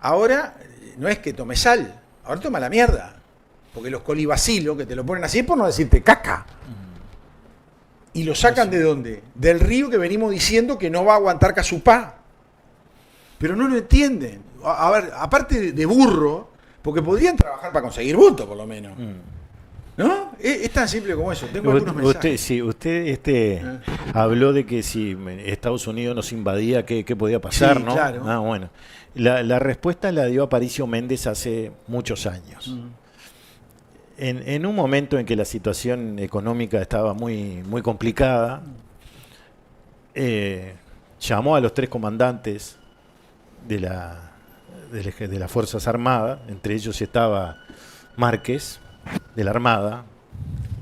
C: Ahora, no es que tome sal, ahora toma la mierda. Porque los colibacilos, que te lo ponen así, es por no decirte caca. ¿Y lo sacan de dónde? Del río que venimos diciendo que no va a aguantar Casupá. Pero no lo entienden. A ver, aparte de burro, porque podrían trabajar para conseguir votos, por lo menos. ¿No? Es tan simple como eso. Tengo algunos mensajes.
D: Usted habló de que si Estados Unidos nos invadía, ¿qué podía pasar?
C: Sí,
D: ¿no?
C: claro.
D: Ah, bueno. La respuesta la dio Aparicio Méndez hace muchos años. En un momento en que la situación económica estaba muy, muy complicada, llamó a los 3 comandantes de las Fuerzas Armadas, entre ellos estaba Márquez, de la Armada.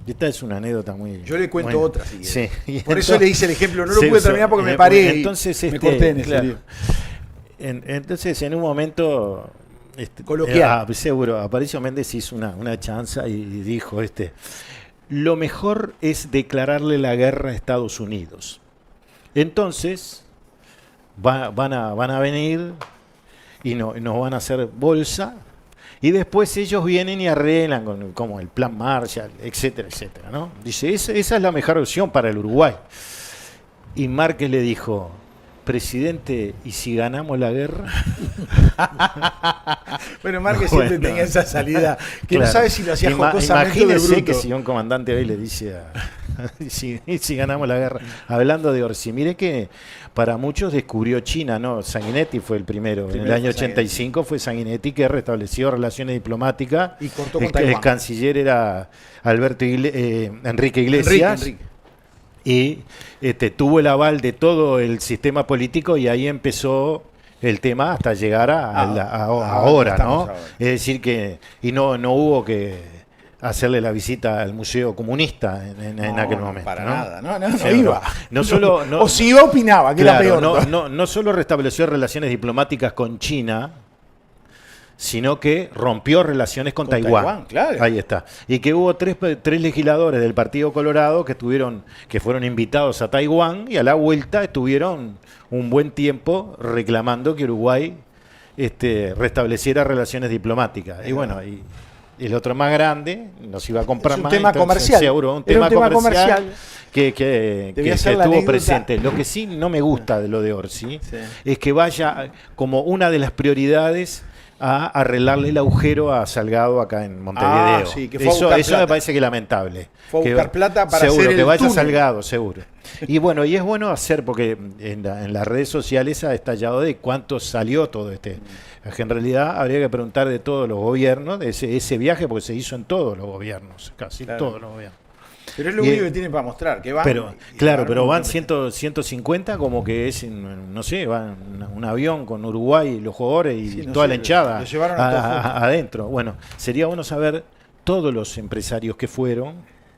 D: Esta es una anécdota muy...
C: Yo le cuento otra. Si
D: sí.
C: Por eso le hice el ejemplo. No lo pude terminar porque me paré
D: entonces,
C: y me corté en ese lío.
D: Entonces, en un momento...
C: coloquial.
D: Seguro, Aparicio Méndez hizo una chanza y dijo, lo mejor es declararle la guerra a Estados Unidos. Entonces, van a venir y nos van a hacer bolsa Y después ellos vienen y arreglan con como el plan Marshall, etcétera, etcétera, ¿no? Dice, esa es la mejor opción para el Uruguay. Y Márquez le dijo, presidente, ¿y si ganamos la guerra?
C: Bueno, Márquez siempre tenía esa salida, que
D: Claro.
C: no sabe si lo hacía jocosamente o de
D: Imagínese
C: bruto.
D: que si un comandante hoy le dice si ganamos la guerra, hablando de Orsi, mire que para muchos descubrió China, ¿no? Sanguinetti fue el primero. En el
C: Primero
D: año
C: fue
D: 85 fue Sanguinetti que restableció relaciones diplomáticas.
C: Y cortó con
D: El
C: Taiwán.
D: canciller era Enrique Iglesias.
C: Enrique.
D: Y tuvo el aval de todo el sistema político y ahí empezó el tema hasta llegar ahora,
C: estamos
D: ¿no?
C: ahora.
D: Es decir que no hubo que hacerle la visita al Museo Comunista en aquel momento.
C: Para
D: ¿no?
C: nada, no
D: O sea,
C: iba.
D: No solo, no-
C: O si iba, opinaba, que
D: claro,
C: era peor.
D: no solo restableció relaciones diplomáticas con China, sino que rompió relaciones con Taiwán.
C: Claro.
D: Ahí está. Y que hubo tres legisladores del Partido Colorado que fueron invitados a Taiwán y a la vuelta estuvieron un buen tiempo reclamando que Uruguay restableciera relaciones diplomáticas. Y bueno, y el otro más grande nos iba a comprar
C: Es un
D: más.
C: tema
D: entonces,
C: comercial.
D: seguro, un
C: Era
D: tema comercial que
C: Debía ser la
D: estuvo
C: anécdota.
D: presente. Lo que sí no me gusta de lo de Orsi
C: Sí.
D: es que vaya como una de las prioridades a arreglarle el agujero a Salgado acá en Montevideo.
C: Sí, que fue a buscar
D: eso
C: plata.
D: me parece que es lamentable.
C: Fue a
D: Que
C: buscar plata para
D: seguro
C: hacer
D: que
C: el
D: vaya
C: túnel.
D: Salgado, seguro. Y bueno, y es bueno hacer porque en las redes sociales ha estallado de cuánto salió todo que en realidad habría que preguntar de todos los gobiernos, de ese viaje, porque se hizo en todos los gobiernos, casi
C: Claro.
D: todos los gobiernos.
C: Pero es lo
D: Y-
C: único que tienen para mostrar, que van.
D: Pero,
C: y
D: claro,
C: agarran
D: pero
C: un
D: van
C: montón de-
D: 150 como que es, no sé, van un avión con Uruguay y los jugadores y
C: Sí, no
D: toda
C: sé,
D: la hinchada
C: lo llevaron a todos juntos.
D: adentro. Bueno, sería bueno saber todos los empresarios que fueron,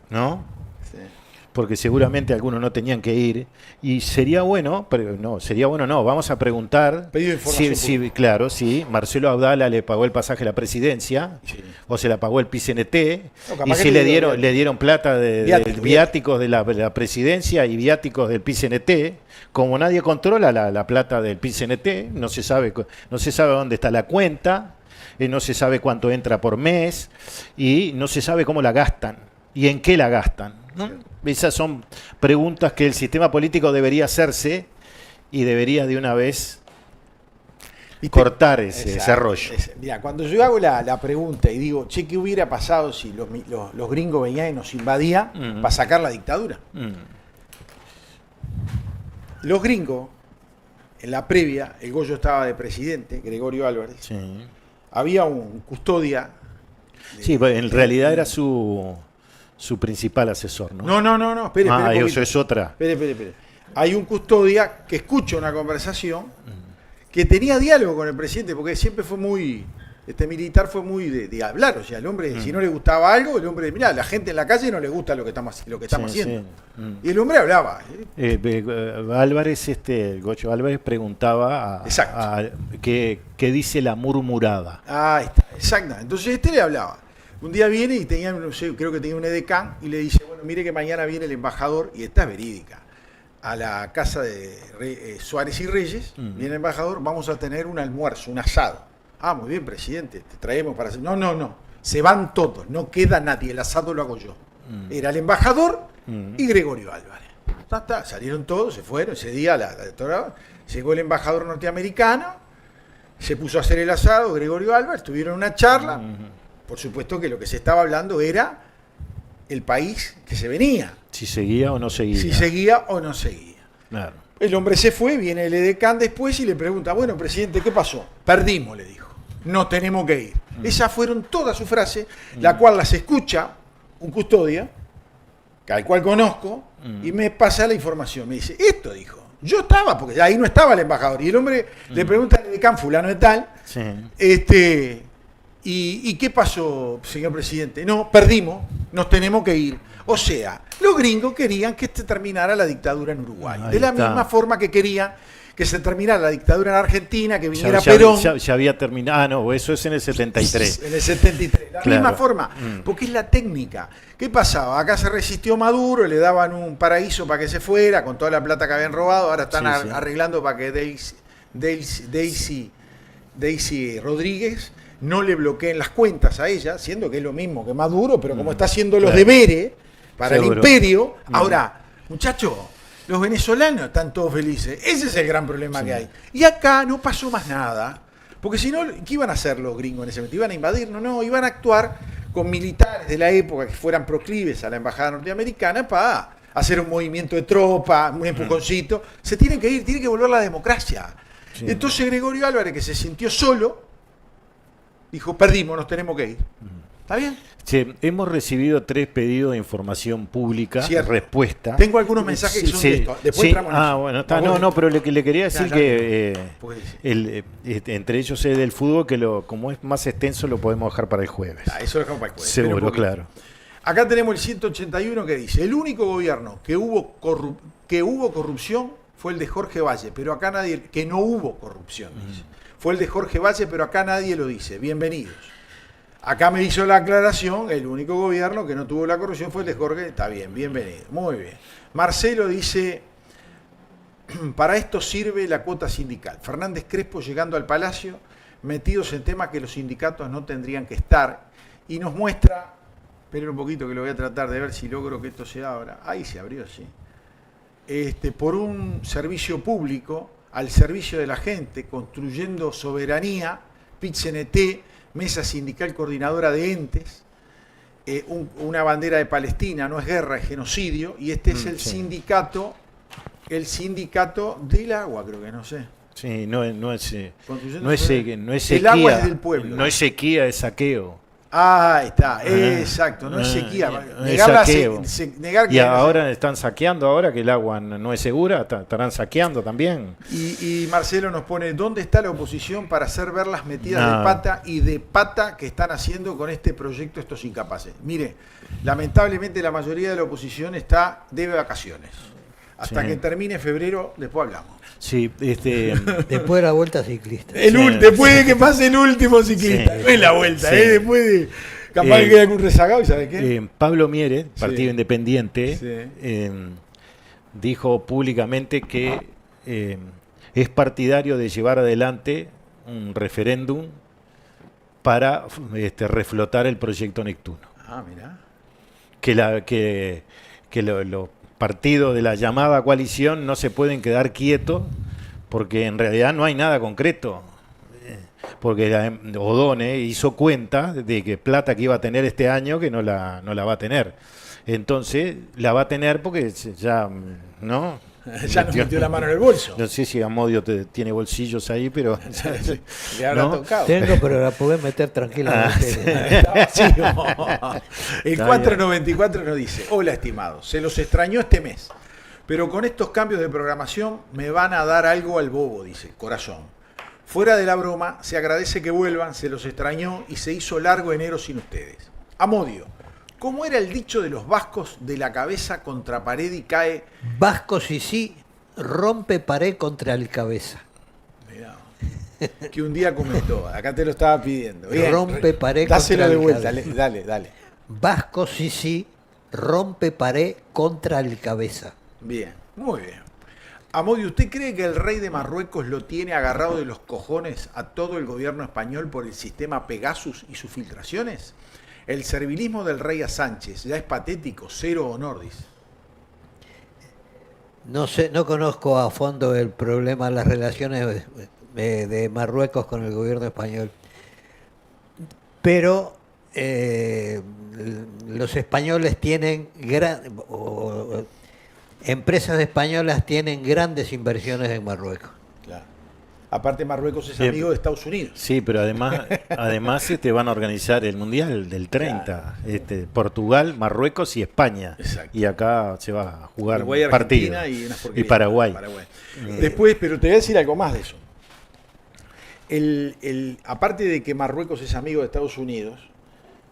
D: ¿no?
C: Sí.
D: Porque seguramente algunos no tenían que ir. Y sería bueno, pero no, vamos a preguntar
C: Pedido de información pública.
D: claro, si Marcelo Abdala le pagó el pasaje a la presidencia,
C: Sí.
D: o se la pagó el PCNT,
C: No, capaz
D: y
C: que
D: si
C: le
D: le
C: dio
D: dieron plata de
C: viáticos.
D: viáticos de la presidencia y viáticos del PCNT. Como nadie controla la plata del PCNT, no se sabe dónde está la cuenta, no se sabe cuánto entra por mes y no se sabe cómo la gastan y en qué la gastan, ¿no? Esas son preguntas que el sistema político debería hacerse y debería de una vez cortar ese
C: Exacto,
D: rollo.
C: Mira, cuando yo hago la pregunta y digo, che, ¿qué hubiera pasado si los gringos venían y nos invadían para sacar la dictadura? Los gringos, en la previa, el Goyo estaba de presidente, Gregorio Álvarez,
D: Sí.
C: había un custodia.
D: Sí, pues, en realidad era su principal asesor, ¿no?
C: No, espere un
D: eso
C: poquito.
D: es otra.
C: Espere. Hay un custodia que escucha una conversación que tenía diálogo con el presidente, porque siempre fue muy, militar fue muy de hablar, o sea, el hombre, si no le gustaba algo, el hombre, mirá, la gente en la calle no le gusta lo que estamos
D: Sí,
C: haciendo.
D: sí.
C: Y el hombre hablaba.
D: Álvarez, el Gocho Álvarez preguntaba
C: Exacto.
D: ¿qué dice la murmurada?
C: Ahí está, exacto. Entonces le hablaba. Un día viene y tenía, no sé, creo que tenía un edecán y le dice, bueno, mire que mañana viene el embajador, y esta es verídica, a la casa de Suárez y Reyes, viene el embajador, vamos a tener un almuerzo, un asado. Ah, muy bien, presidente, te traemos para hacer. No, se van todos, no queda nadie, el asado lo hago yo. Era el embajador y Gregorio Álvarez. Salieron todos, se fueron, ese día llegó el embajador norteamericano, se puso a hacer el asado, Gregorio Álvarez, tuvieron una charla. Por supuesto que lo que se estaba hablando era el país que se venía,
D: Si seguía o no seguía.
C: si seguía o no seguía.
D: Claro.
C: El hombre se fue, viene el edecán después y le pregunta, bueno, presidente, ¿qué pasó? Perdimos, le dijo. No tenemos que ir. Esas fueron todas sus frases, la cual las escucha un custodia, al cual conozco, y me pasa la información. Me dice, esto dijo. Yo estaba, porque ahí no estaba el embajador. Y el hombre le pregunta al edecán fulano de tal,
D: Sí.
C: ¿Y qué pasó, señor presidente? No, perdimos, nos tenemos que ir. O sea, los gringos querían que se terminara la dictadura en Uruguay.
D: Ahí
C: De la
D: está.
C: misma forma que querían que se terminara la dictadura en Argentina, que viniera
D: Ya
C: Perón.
D: había terminado. Ah, no, eso es en el 73.
C: En el 73. La
D: Claro.
C: misma forma, porque es la técnica. ¿Qué pasaba? Acá se resistió Maduro, le daban un paraíso para que se fuera, con toda la plata que habían robado, ahora están
D: Sí.
C: arreglando para que Daisy Rodríguez no le bloqueen las cuentas a ella, siendo que es lo mismo que Maduro, pero como está haciendo los
D: Claro.
C: deberes para el
D: Seguro.
C: imperio, ahora, muchachos, los venezolanos están todos felices. Ese es el gran problema que hay. Y acá no pasó más nada, porque si no, ¿qué iban a hacer los gringos en ese momento? ¿Iban a invadirnos? No, iban a actuar con militares de la época que fueran proclives a la embajada norteamericana para hacer un movimiento de tropa, un empujoncito. Se tienen que ir, tiene que volver la democracia.
D: Sí.
C: Entonces Gregorio Álvarez, que se sintió solo, dijo, perdimos, nos tenemos que ir. ¿Está bien?
D: Che, hemos recibido 3 pedidos de información pública,
C: Cierto.
D: respuesta.
C: Tengo algunos mensajes que son de esto. Después entramos en eso.
D: Bueno, está.
C: Vamos
D: No,
C: de-
D: pero le quería decir
C: Ya,
D: que
C: Pues,
D: entre ellos es del fútbol, que como es más extenso lo podemos dejar para el jueves.
C: eso lo dejamos para el jueves. Espera un
D: Seguro,
C: poquito.
D: claro.
C: Acá tenemos el 181 que dice, el único gobierno que hubo corrupción fue el de Jorge Valle, pero acá nadie, que no hubo corrupción, dice. Fue el de Jorge Valle, pero acá nadie lo dice. Bienvenidos. Acá me hizo la aclaración, el único gobierno que no tuvo la corrupción fue el de Jorge. Está bien, bienvenido. Muy bien. Marcelo dice, para esto sirve la cuota sindical. Fernández Crespo llegando al Palacio, metidos en temas que los sindicatos no tendrían que estar, y nos muestra, esperen un poquito que lo voy a tratar de ver si logro que esto se abra. Ahí se abrió, sí. Por un servicio público, al servicio de la gente, construyendo soberanía, PIT-CNT, Mesa Sindical Coordinadora de Entes, una bandera de Palestina, no es guerra, es genocidio, y este es el
D: sí.
C: sindicato del agua, creo que, no sé.
D: Sí, no es
C: Construyendo
D: no es
C: soberanía.
D: sequía.
C: El agua es del pueblo.
D: No es sequía, es saqueo.
C: Ah, está, exacto, no es sequía.
D: Es
C: Negar,
D: saqueo.
C: negar que
D: Y ahora están saqueando, ahora que el agua no es segura, estarán saqueando también.
C: Y Marcelo nos pone, ¿dónde está la oposición para hacer ver las metidas
D: No.
C: de pata y de pata que están haciendo con este proyecto estos incapaces? Mire, lamentablemente la mayoría de la oposición está de vacaciones. Hasta
D: Sí.
C: que termine febrero, después hablamos.
D: Sí,
B: Después de la vuelta ciclista.
C: Después de que pase el último ciclista.
D: Sí.
C: No es la vuelta,
D: Sí.
C: después de... Capaz que queda algún rezagado, ¿y sabe qué?
D: Pablo Mieres, Partido
C: Sí.
D: Independiente,
C: Sí.
D: dijo públicamente que es partidario de llevar adelante un referéndum para reflotar el proyecto Neptuno.
C: Ah, mirá.
D: Que los partidos de la llamada coalición no se pueden quedar quietos porque en realidad no hay nada concreto. Porque Odone hizo cuenta de que plata que iba a tener este año que no la va a tener. Entonces la va a tener porque ya, ¿no?
C: Ya nos metió la mano en el bolso.
D: No sé si Amodio tiene bolsillos ahí, pero...
C: Le habrá
D: ¿no?
C: tocado.
B: Tengo, pero la podés meter tranquilamente.
C: Está vacío. El
D: Está
C: 494 nos dice, hola estimados, se los extrañó este mes, pero con estos cambios de programación me van a dar algo al bobo, dice, corazón. Fuera de la broma, se agradece que vuelvan, se los extrañó y se hizo largo enero sin ustedes. Amodio, ¿cómo era el dicho de los vascos de la cabeza contra pared y cae?
B: Vasco sí, rompe pared contra el cabeza.
C: Mirá, que un día comentó, acá te lo estaba pidiendo.
B: Rompe pared
C: Dáselo
B: contra
C: de
B: el
C: vuelta,
B: cabeza.
C: dale.
B: Vasco sí, rompe pared contra el cabeza.
C: Bien, muy bien. Amodio, ¿usted cree que el rey de Marruecos lo tiene agarrado de los cojones a todo el gobierno español por el sistema Pegasus y sus filtraciones? El servilismo del rey a Sánchez ya es patético, cero honor, dice.
B: No sé, no conozco a fondo el problema de las relaciones de Marruecos con el gobierno español. Pero los españoles tienen empresas españolas tienen grandes inversiones en Marruecos.
C: Claro. Aparte, Marruecos es
D: Sí.
C: amigo de Estados Unidos.
D: Sí, pero además van a organizar el Mundial del 30. Portugal, Marruecos y España.
C: Exacto.
D: Y acá se va a jugar
C: Uruguay,
D: un partido.
C: Argentina y unas
D: Y
C: porquerías.
D: Paraguay.
C: Después, pero te voy a decir algo más de eso. Aparte de que Marruecos es amigo de Estados Unidos,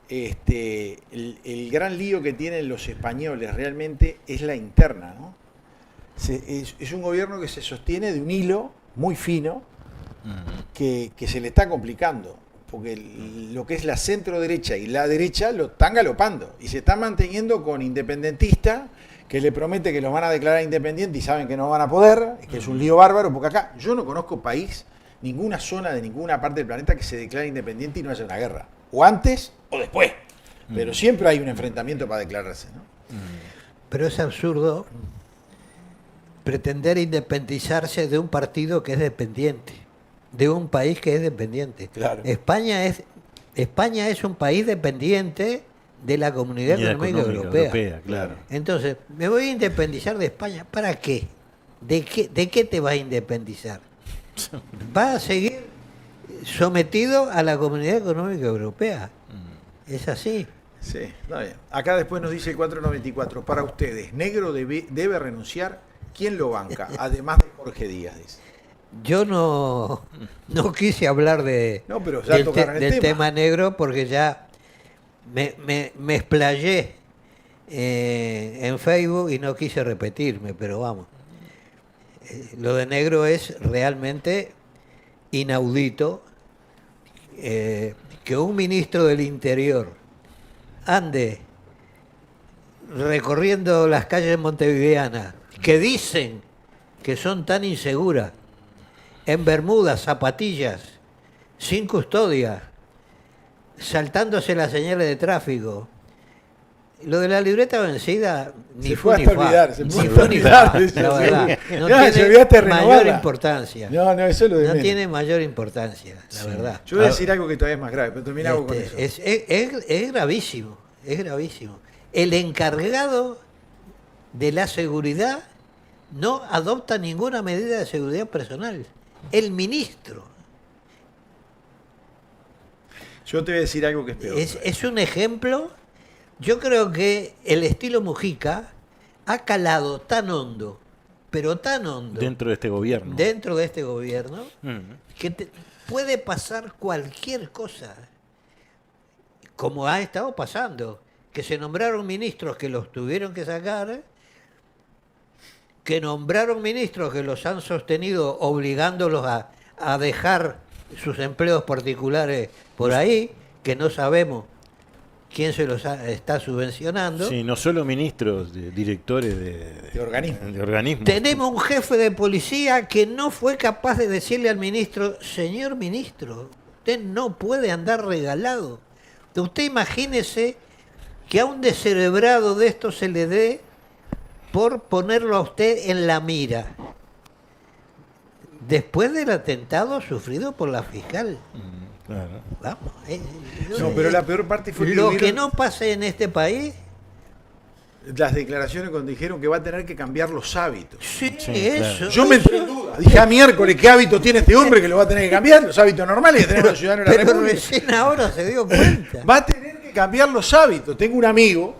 C: el gran lío que tienen los españoles realmente es la interna, ¿no? Es un gobierno que se sostiene de un hilo muy fino que se le está complicando, porque lo que es la centro derecha y la derecha lo están galopando y se están manteniendo con independentistas que le promete que los van a declarar independientes y saben que no van a poder, que es un lío bárbaro, porque acá yo no conozco país ninguna zona de ninguna parte del planeta que se declare independiente y no haya una guerra. O antes o después. Pero siempre hay un enfrentamiento para declararse, ¿no?
B: Pero es absurdo pretender independizarse de un partido que es dependiente, de un país que es dependiente.
C: Claro.
B: España es un país dependiente de la Comunidad Económica Europea.
D: Claro.
B: Entonces, me voy a independizar de España. ¿Para qué? ¿De qué te vas a independizar? ¿Vas a seguir sometido a la Comunidad Económica Europea? Es así.
C: Sí, está bien. Acá después nos dice el 494, para ustedes, ¿Negro debe renunciar? ¿Quién lo banca? Además de Jorge Díaz, dice.
B: Yo no quise hablar
C: No, pero ya tocaron el
B: del
C: tema.
B: tema negro porque ya me explayé en Facebook y no quise repetirme, pero vamos. Lo de negro es realmente inaudito que un ministro del Interior ande recorriendo las calles montevideanas que dicen que son tan inseguras, en bermudas, zapatillas, sin custodia, saltándose las señales de tráfico. Lo de la libreta vencida ni
C: Se
B: fue
C: fue
B: ni
C: hasta
B: fa.
C: olvidar, se
B: Ni
C: fue
B: fue
C: a
B: ni
C: olvidar
B: fa,
C: de eso,
B: la
C: sí.
B: verdad. No
C: Ya, se olvidaste de
B: tiene
C: renovarla.
B: mayor importancia.
C: No, eso es lo de
B: No
C: menos.
B: tiene mayor importancia, la verdad.
C: Yo voy a decir algo que todavía es más grave, pero terminamos con eso.
B: Es gravísimo, es gravísimo. El encargado de la seguridad no adopta ninguna medida de seguridad personal. El ministro.
C: Yo te voy a decir algo que es peor.
B: Es un ejemplo. Yo creo que el estilo Mujica ha calado tan hondo, pero tan hondo,
D: Dentro de este gobierno.
B: dentro de este gobierno,
D: Mm.
B: que puede pasar cualquier cosa, como ha estado pasando, que se nombraron ministros que los tuvieron que sacar, que nombraron ministros que los han sostenido obligándolos a dejar sus empleos particulares por ahí, que no sabemos quién se los está subvencionando.
D: Sí, no solo ministros, directores
C: De organismo.
D: de organismos.
B: Tenemos un jefe de policía que no fue capaz de decirle al ministro, señor ministro, usted no puede andar regalado. Usted imagínese que a un descerebrado de esto se le dé por ponerlo a usted en la mira. Después del atentado sufrido por la fiscal.
D: Claro.
B: Vamos,
C: No, pero la peor parte fue que
B: lo
C: hubieron
B: que no pase en este país,
C: las declaraciones cuando dijeron que va a tener que cambiar los hábitos.
B: sí,
D: Sí,
B: eso.
C: Yo me entré en duda. Dije, miércoles, ¿qué hábito tiene este hombre que lo va a tener que cambiar? Los hábitos normales que tenemos los ciudadanos de la
B: Pero
C: República.
B: recién ahora se dio cuenta.
C: Va a tener que cambiar los hábitos. Tengo un amigo,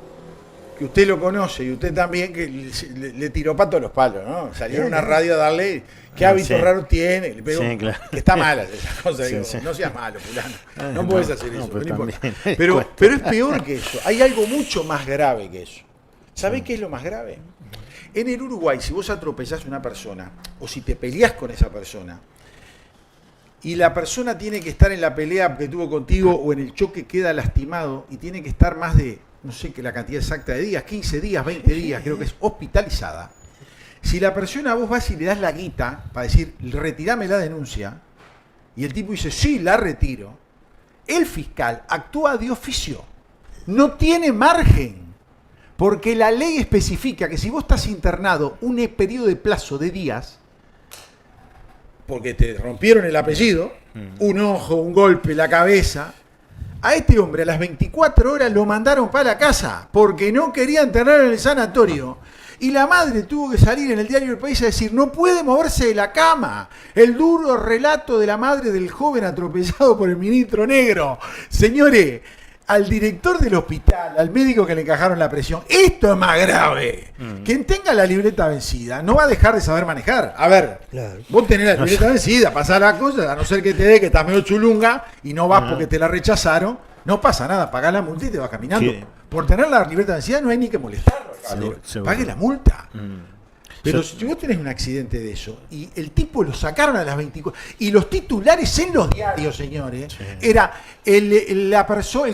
C: que usted lo conoce y usted también, que le tiró pato a los palos, ¿no? Salió en una radio a darle qué hábitos
D: Sí.
C: raros tiene. Le pegó,
D: Sí, claro.
C: que está mala esa cosa.
D: Sí,
C: digo,
D: sí.
C: No seas malo, fulano. No,
D: No,
C: puedes hacer
D: no,
C: eso.
D: pero
C: no importa.
D: también
C: Pero,
D: cuesta.
C: pero es peor que eso. Hay algo mucho más grave que eso. ¿Sabés qué es lo más grave? En el Uruguay, si vos atropellás a una persona, o si te peleás con esa persona, y la persona tiene que estar en la pelea que tuvo contigo o en el choque queda lastimado y tiene que estar más de, no sé qué la cantidad exacta de días, 15 días, 20 días, creo que es hospitalizada. Si la persona vos vas y le das la guita para decir, retirame la denuncia, y el tipo dice, sí, la retiro, el fiscal actúa de oficio. No tiene margen. Porque la ley especifica que si vos estás internado un periodo de plazo de días, porque te rompieron el apellido, un ojo, un golpe, la cabeza, a este hombre a las 24 horas lo mandaron para la casa porque no quería internarlo en el sanatorio. Y la madre tuvo que salir en el diario El País a decir, no puede moverse de la cama. El duro relato de la madre del joven atropellado por el ministro Negro. Señores, al director del hospital, al médico que le encajaron la presión, esto es más grave. Quien tenga la libreta vencida no va a dejar de saber manejar. A ver,
B: Claro.
C: vos tenés la libreta vencida, pasar la cosa, a no ser que te dé que estás medio chulunga y no vas porque te la rechazaron, no pasa nada, pagá la multa y te vas caminando.
D: Sí.
C: Por tener la libreta vencida no hay ni que molestarlo. caballero.
D: Seguro.
C: Pague la multa. Pero
D: Yo-
C: si vos tenés un accidente de eso y el tipo lo sacaron a las 24 y los titulares en los diarios, señores, era el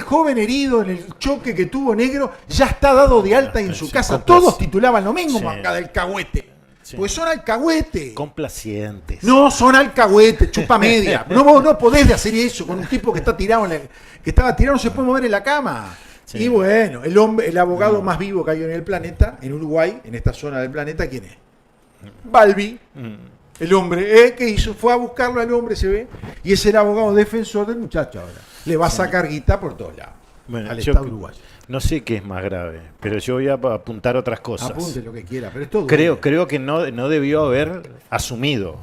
C: joven herido en el choque que tuvo Negro ya está dado de alta y en su
D: Sí,
C: casa.
D: compras.
C: Todos titulaban lo mismo,
D: Sí.
C: manga del cagüete.
D: Sí.
C: Pues son alcahuetes.
D: Complacientes.
C: No, son alcahuetes, chupa media. No, vos no podés de hacer eso con un tipo que está tirado que estaba tirado, no se puede mover en la cama.
D: Sí.
C: Y bueno, el abogado más vivo que hay en el planeta, en Uruguay, en esta zona del planeta, ¿quién es? Balbi. El hombre, ¿qué hizo? Fue a buscarlo al hombre, se ve, y es el abogado defensor del muchacho ahora. Le va a sacar guita por todos lados.
D: Bueno,
C: al
D: yo
C: Estado uruguayo.
D: no sé qué es más grave, pero yo voy a apuntar otras cosas.
C: Apunte lo que quiera, pero es todo.
D: Creo que no debió haber asumido.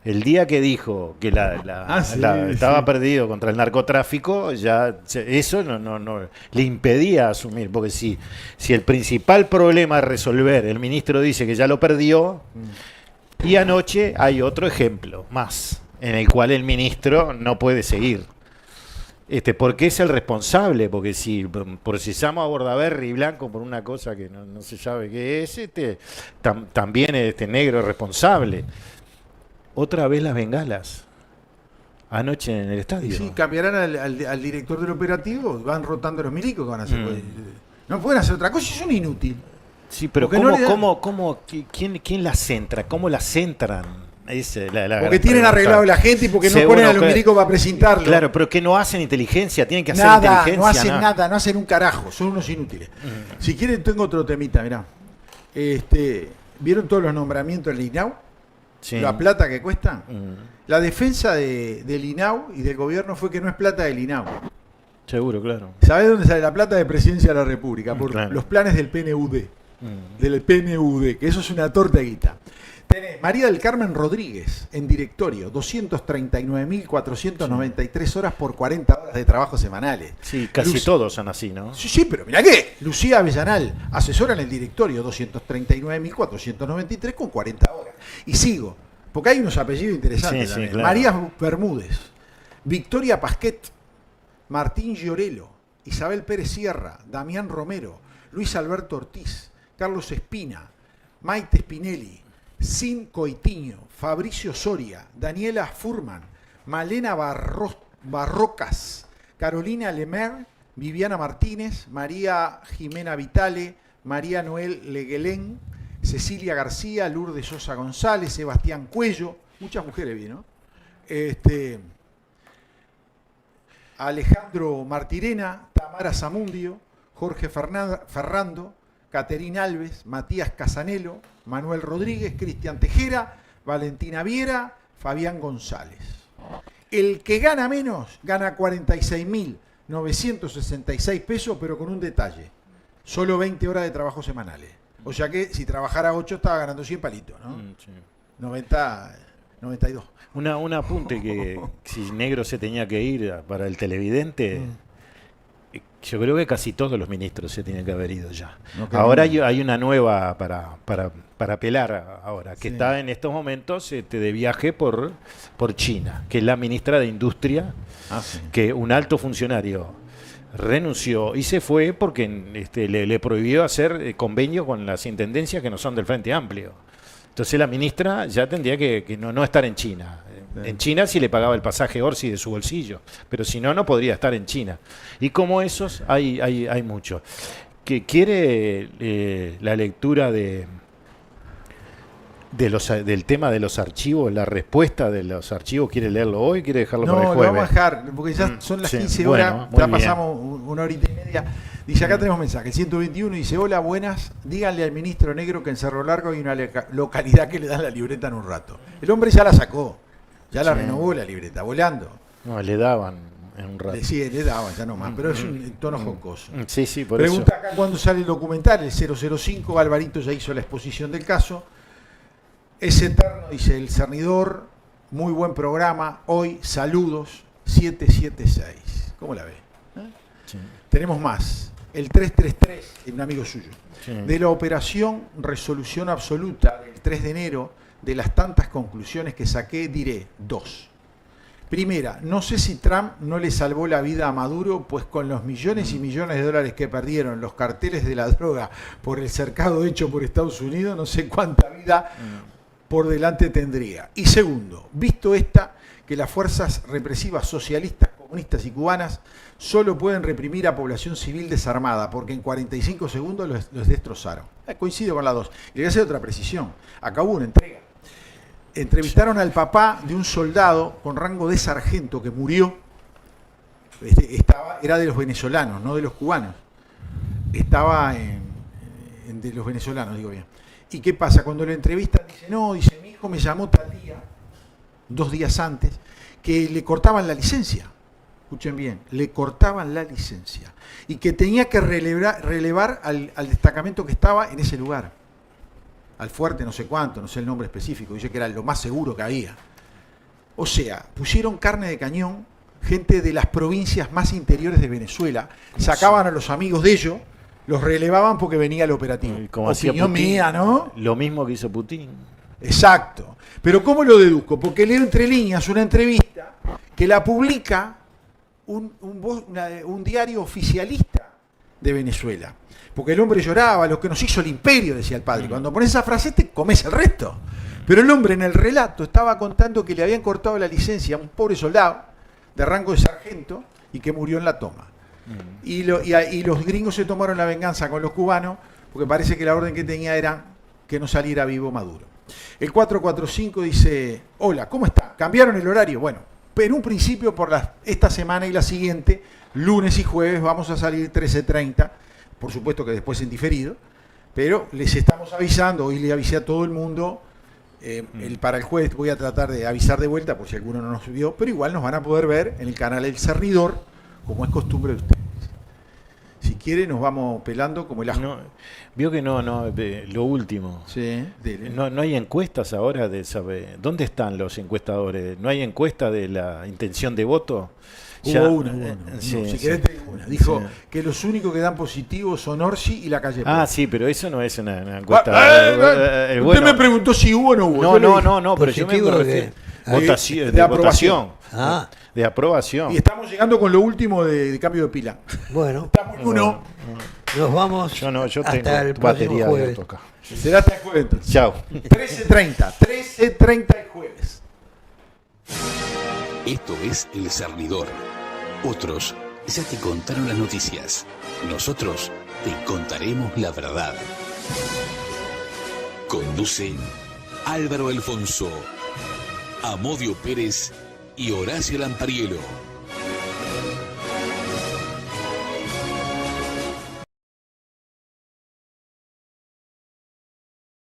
D: El día que dijo que estaba perdido contra el narcotráfico, ya eso no le impedía asumir, porque si el principal problema es resolver, el ministro dice que ya lo perdió, y anoche hay otro ejemplo más, en el cual el ministro no puede seguir. Porque es el responsable, porque si procesamos a Bordaberry y Blanco por una cosa que no se sabe qué es, también negro es responsable. Otra vez las bengalas. Anoche en el estadio.
C: Sí, cambiarán al director del operativo, van rotando los milicos que van a hacer. No pueden hacer otra cosa, son inútiles.
D: Sí, pero ¿quién las centra? ¿Cómo las centran?
C: Porque tienen arreglado la gente y porque no ponen a los milicos para presentarlo.
D: Claro, pero que no hacen inteligencia, tienen que hacer
C: nada,
D: inteligencia.
C: No hacen nada, no hacen un carajo, son unos inútiles. Si quieren, tengo otro temita, mirá. ¿Vieron todos los nombramientos del INAU?
D: Sí.
C: La plata que cuesta. La defensa del INAU y del gobierno fue que no es plata del INAU.
D: Seguro, claro.
C: ¿Sabés dónde sale la plata de Presidencia de la República? Por
D: claro.
C: Los planes del PNUD. Del PNUD, que eso es una torta de guita. Tenés María del Carmen Rodríguez en directorio, 239.493 horas por 40 horas de trabajo semanales.
D: Sí, casi todos son así, ¿no?
C: Sí, pero mirá qué. Lucía Avellanal, asesora en el directorio, 239.493 con 40 horas. Y sigo, porque hay unos apellidos interesantes
D: Sí,
C: también.
D: claro.
C: María Bermúdez, Victoria Pasquet, Martín Giorello, Isabel Pérez Sierra, Damián Romero, Luis Alberto Ortiz, Carlos Espina, Maite Spinelli, Sin Coitiño, Fabricio Soria, Daniela Furman, Malena Barrocas, Carolina Lemer, Viviana Martínez, María Jimena Vitale, María Noel Leguelén, Cecilia García, Lourdes Sosa González, Sebastián Cuello, muchas mujeres bien, ¿no? Alejandro Martirena, Tamara Zamundio, Jorge Ferrando, Caterina Alves, Matías Casanelo, Manuel Rodríguez, Cristian Tejera, Valentina Viera, Fabián González. El que gana menos gana 46.966 pesos, pero con un detalle. Solo 20 horas de trabajo semanales. O sea que si trabajara 8 estaba ganando 100 palitos, ¿no?
D: Sí.
C: 92.
D: Un apunte que si Negro se tenía que ir para el televidente, yo creo que casi todos los ministros se tienen que haber ido ya. Ahora hay una nueva para apelar ahora, que está en estos momentos de viaje por China, que es la ministra de Industria, que un alto funcionario renunció y se fue porque le prohibió hacer convenio con las intendencias que no son del Frente Amplio. Entonces la ministra ya tendría que no estar en China. En China sí le pagaba el pasaje Orsi de su bolsillo, pero si no podría estar en China. Y como esos hay muchos. Que quiere la lectura del tema de los archivos, la respuesta de los archivos, ¿quiere leerlo hoy? ¿Quiere dejarlo para el jueves?
C: No, lo vamos a dejar, porque ya son las 15 horas, ya pasamos una horita y media. Dice, acá tenemos mensaje, el 121 dice, hola, buenas, díganle al ministro Negro que en Cerro Largo hay una localidad que le dan la libreta en un rato. El hombre ya la sacó, ya la renovó la libreta, volando.
D: No, le daban en un rato.
C: Sí, le daban, ya no más, pero es un tono jocoso.
D: Sí, por
C: Pregunta
D: eso.
C: acá cuándo sale el documental, el 005, Alvarito ya hizo la exposición del caso. Es eterno, dice el Cernidor, muy buen programa, hoy, saludos, 776. ¿Cómo la ve?
D: Sí.
C: Tenemos más. El 333, un amigo suyo,
D: Sí.
C: de la operación Resolución Absoluta del 3 de enero, de las tantas conclusiones que saqué, diré 2. Primera, no sé si Trump no le salvó la vida a Maduro, pues con los millones y millones de dólares que perdieron los carteles de la droga por el cercado hecho por Estados Unidos, no sé cuánta vida por delante tendría. Y segundo, visto que las fuerzas represivas socialistas como comunistas y cubanas solo pueden reprimir a población civil desarmada, porque en 45 segundos los destrozaron. Coincido con las dos. Y le voy a hacer otra precisión. Acá hubo una entrega. Entrevistaron al papá de un soldado con rango de sargento que murió. Era de los venezolanos, no de los cubanos. Estaba de los venezolanos, digo bien. ¿Y qué pasa? Cuando lo entrevistan, dice, no, dice, mi hijo me llamó tal día, 2 días antes, que le cortaban la licencia. Escuchen bien, le cortaban la licencia. Y que tenía que relevar al destacamento que estaba en ese lugar. Al fuerte no sé cuánto, no sé el nombre específico, dice que era lo más seguro que había. O sea, pusieron carne de cañón, gente de las provincias más interiores de Venezuela, sacaban a los amigos de ellos, los relevaban porque venía el operativo.
D: Como hacía
C: Opinión
D: Putin,
C: mía, ¿no?
D: Lo mismo que hizo Putin.
C: Exacto. Pero ¿cómo lo deduzco? Porque leo entre líneas una entrevista que la publica un diario oficialista de Venezuela. Porque el hombre lloraba, lo que nos hizo el imperio, decía el padre. Cuando pones esa frase te comes el resto. Pero el hombre en el relato estaba contando que le habían cortado la licencia a un pobre soldado de rango de sargento y que murió en la toma. Y los gringos se tomaron la venganza con los cubanos porque parece que la orden que tenía era que no saliera vivo Maduro. El 445 dice, hola, ¿cómo está? ¿Cambiaron el horario? Bueno, en un principio por esta semana y la siguiente, lunes y jueves, vamos a salir 13:30, por supuesto que después en diferido, pero les estamos avisando, hoy le avisé a todo el mundo, para el jueves voy a tratar de avisar de vuelta por si alguno no nos vio, pero igual nos van a poder ver en el canal El Servidor, como es costumbre de ustedes. Si quiere nos vamos pelando como el ajo.
D: No, vio que no, lo último.
C: Sí, dele.
D: No hay encuestas ahora de saber dónde están los encuestadores. No hay encuesta de la intención de voto.
C: Hubo una.
D: Sí,
C: no, si
D: sí,
C: querés te digo una. Dijo
D: sí.
C: que los únicos que dan positivo son Orsi y la calle.
D: Ah, sí, pero eso no es una encuesta.
C: Usted
D: Bueno,
C: me preguntó si hubo o no hubo. Yo le dije,
D: no, pero yo me
B: positivo
D: refiero
C: de
D: de
C: aprobación.
D: votación.
B: Ah.
D: De aprobación.
C: Y estamos llegando con lo último de cambio de pila.
B: Bueno,
C: Estamos en uno.
B: nos vamos
D: Yo
B: hasta
D: tengo
B: el próximo
D: batería de
B: jueves.
D: auto acá.
C: Será hasta el jueves entonces.
D: Chao.
C: 13:30 el jueves.
A: Esto es El Servidor. Otros ya te contaron las noticias. Nosotros te contaremos la verdad. Conduce Álvaro Alfonso, Amodio Pérez y Horacio Lampariello.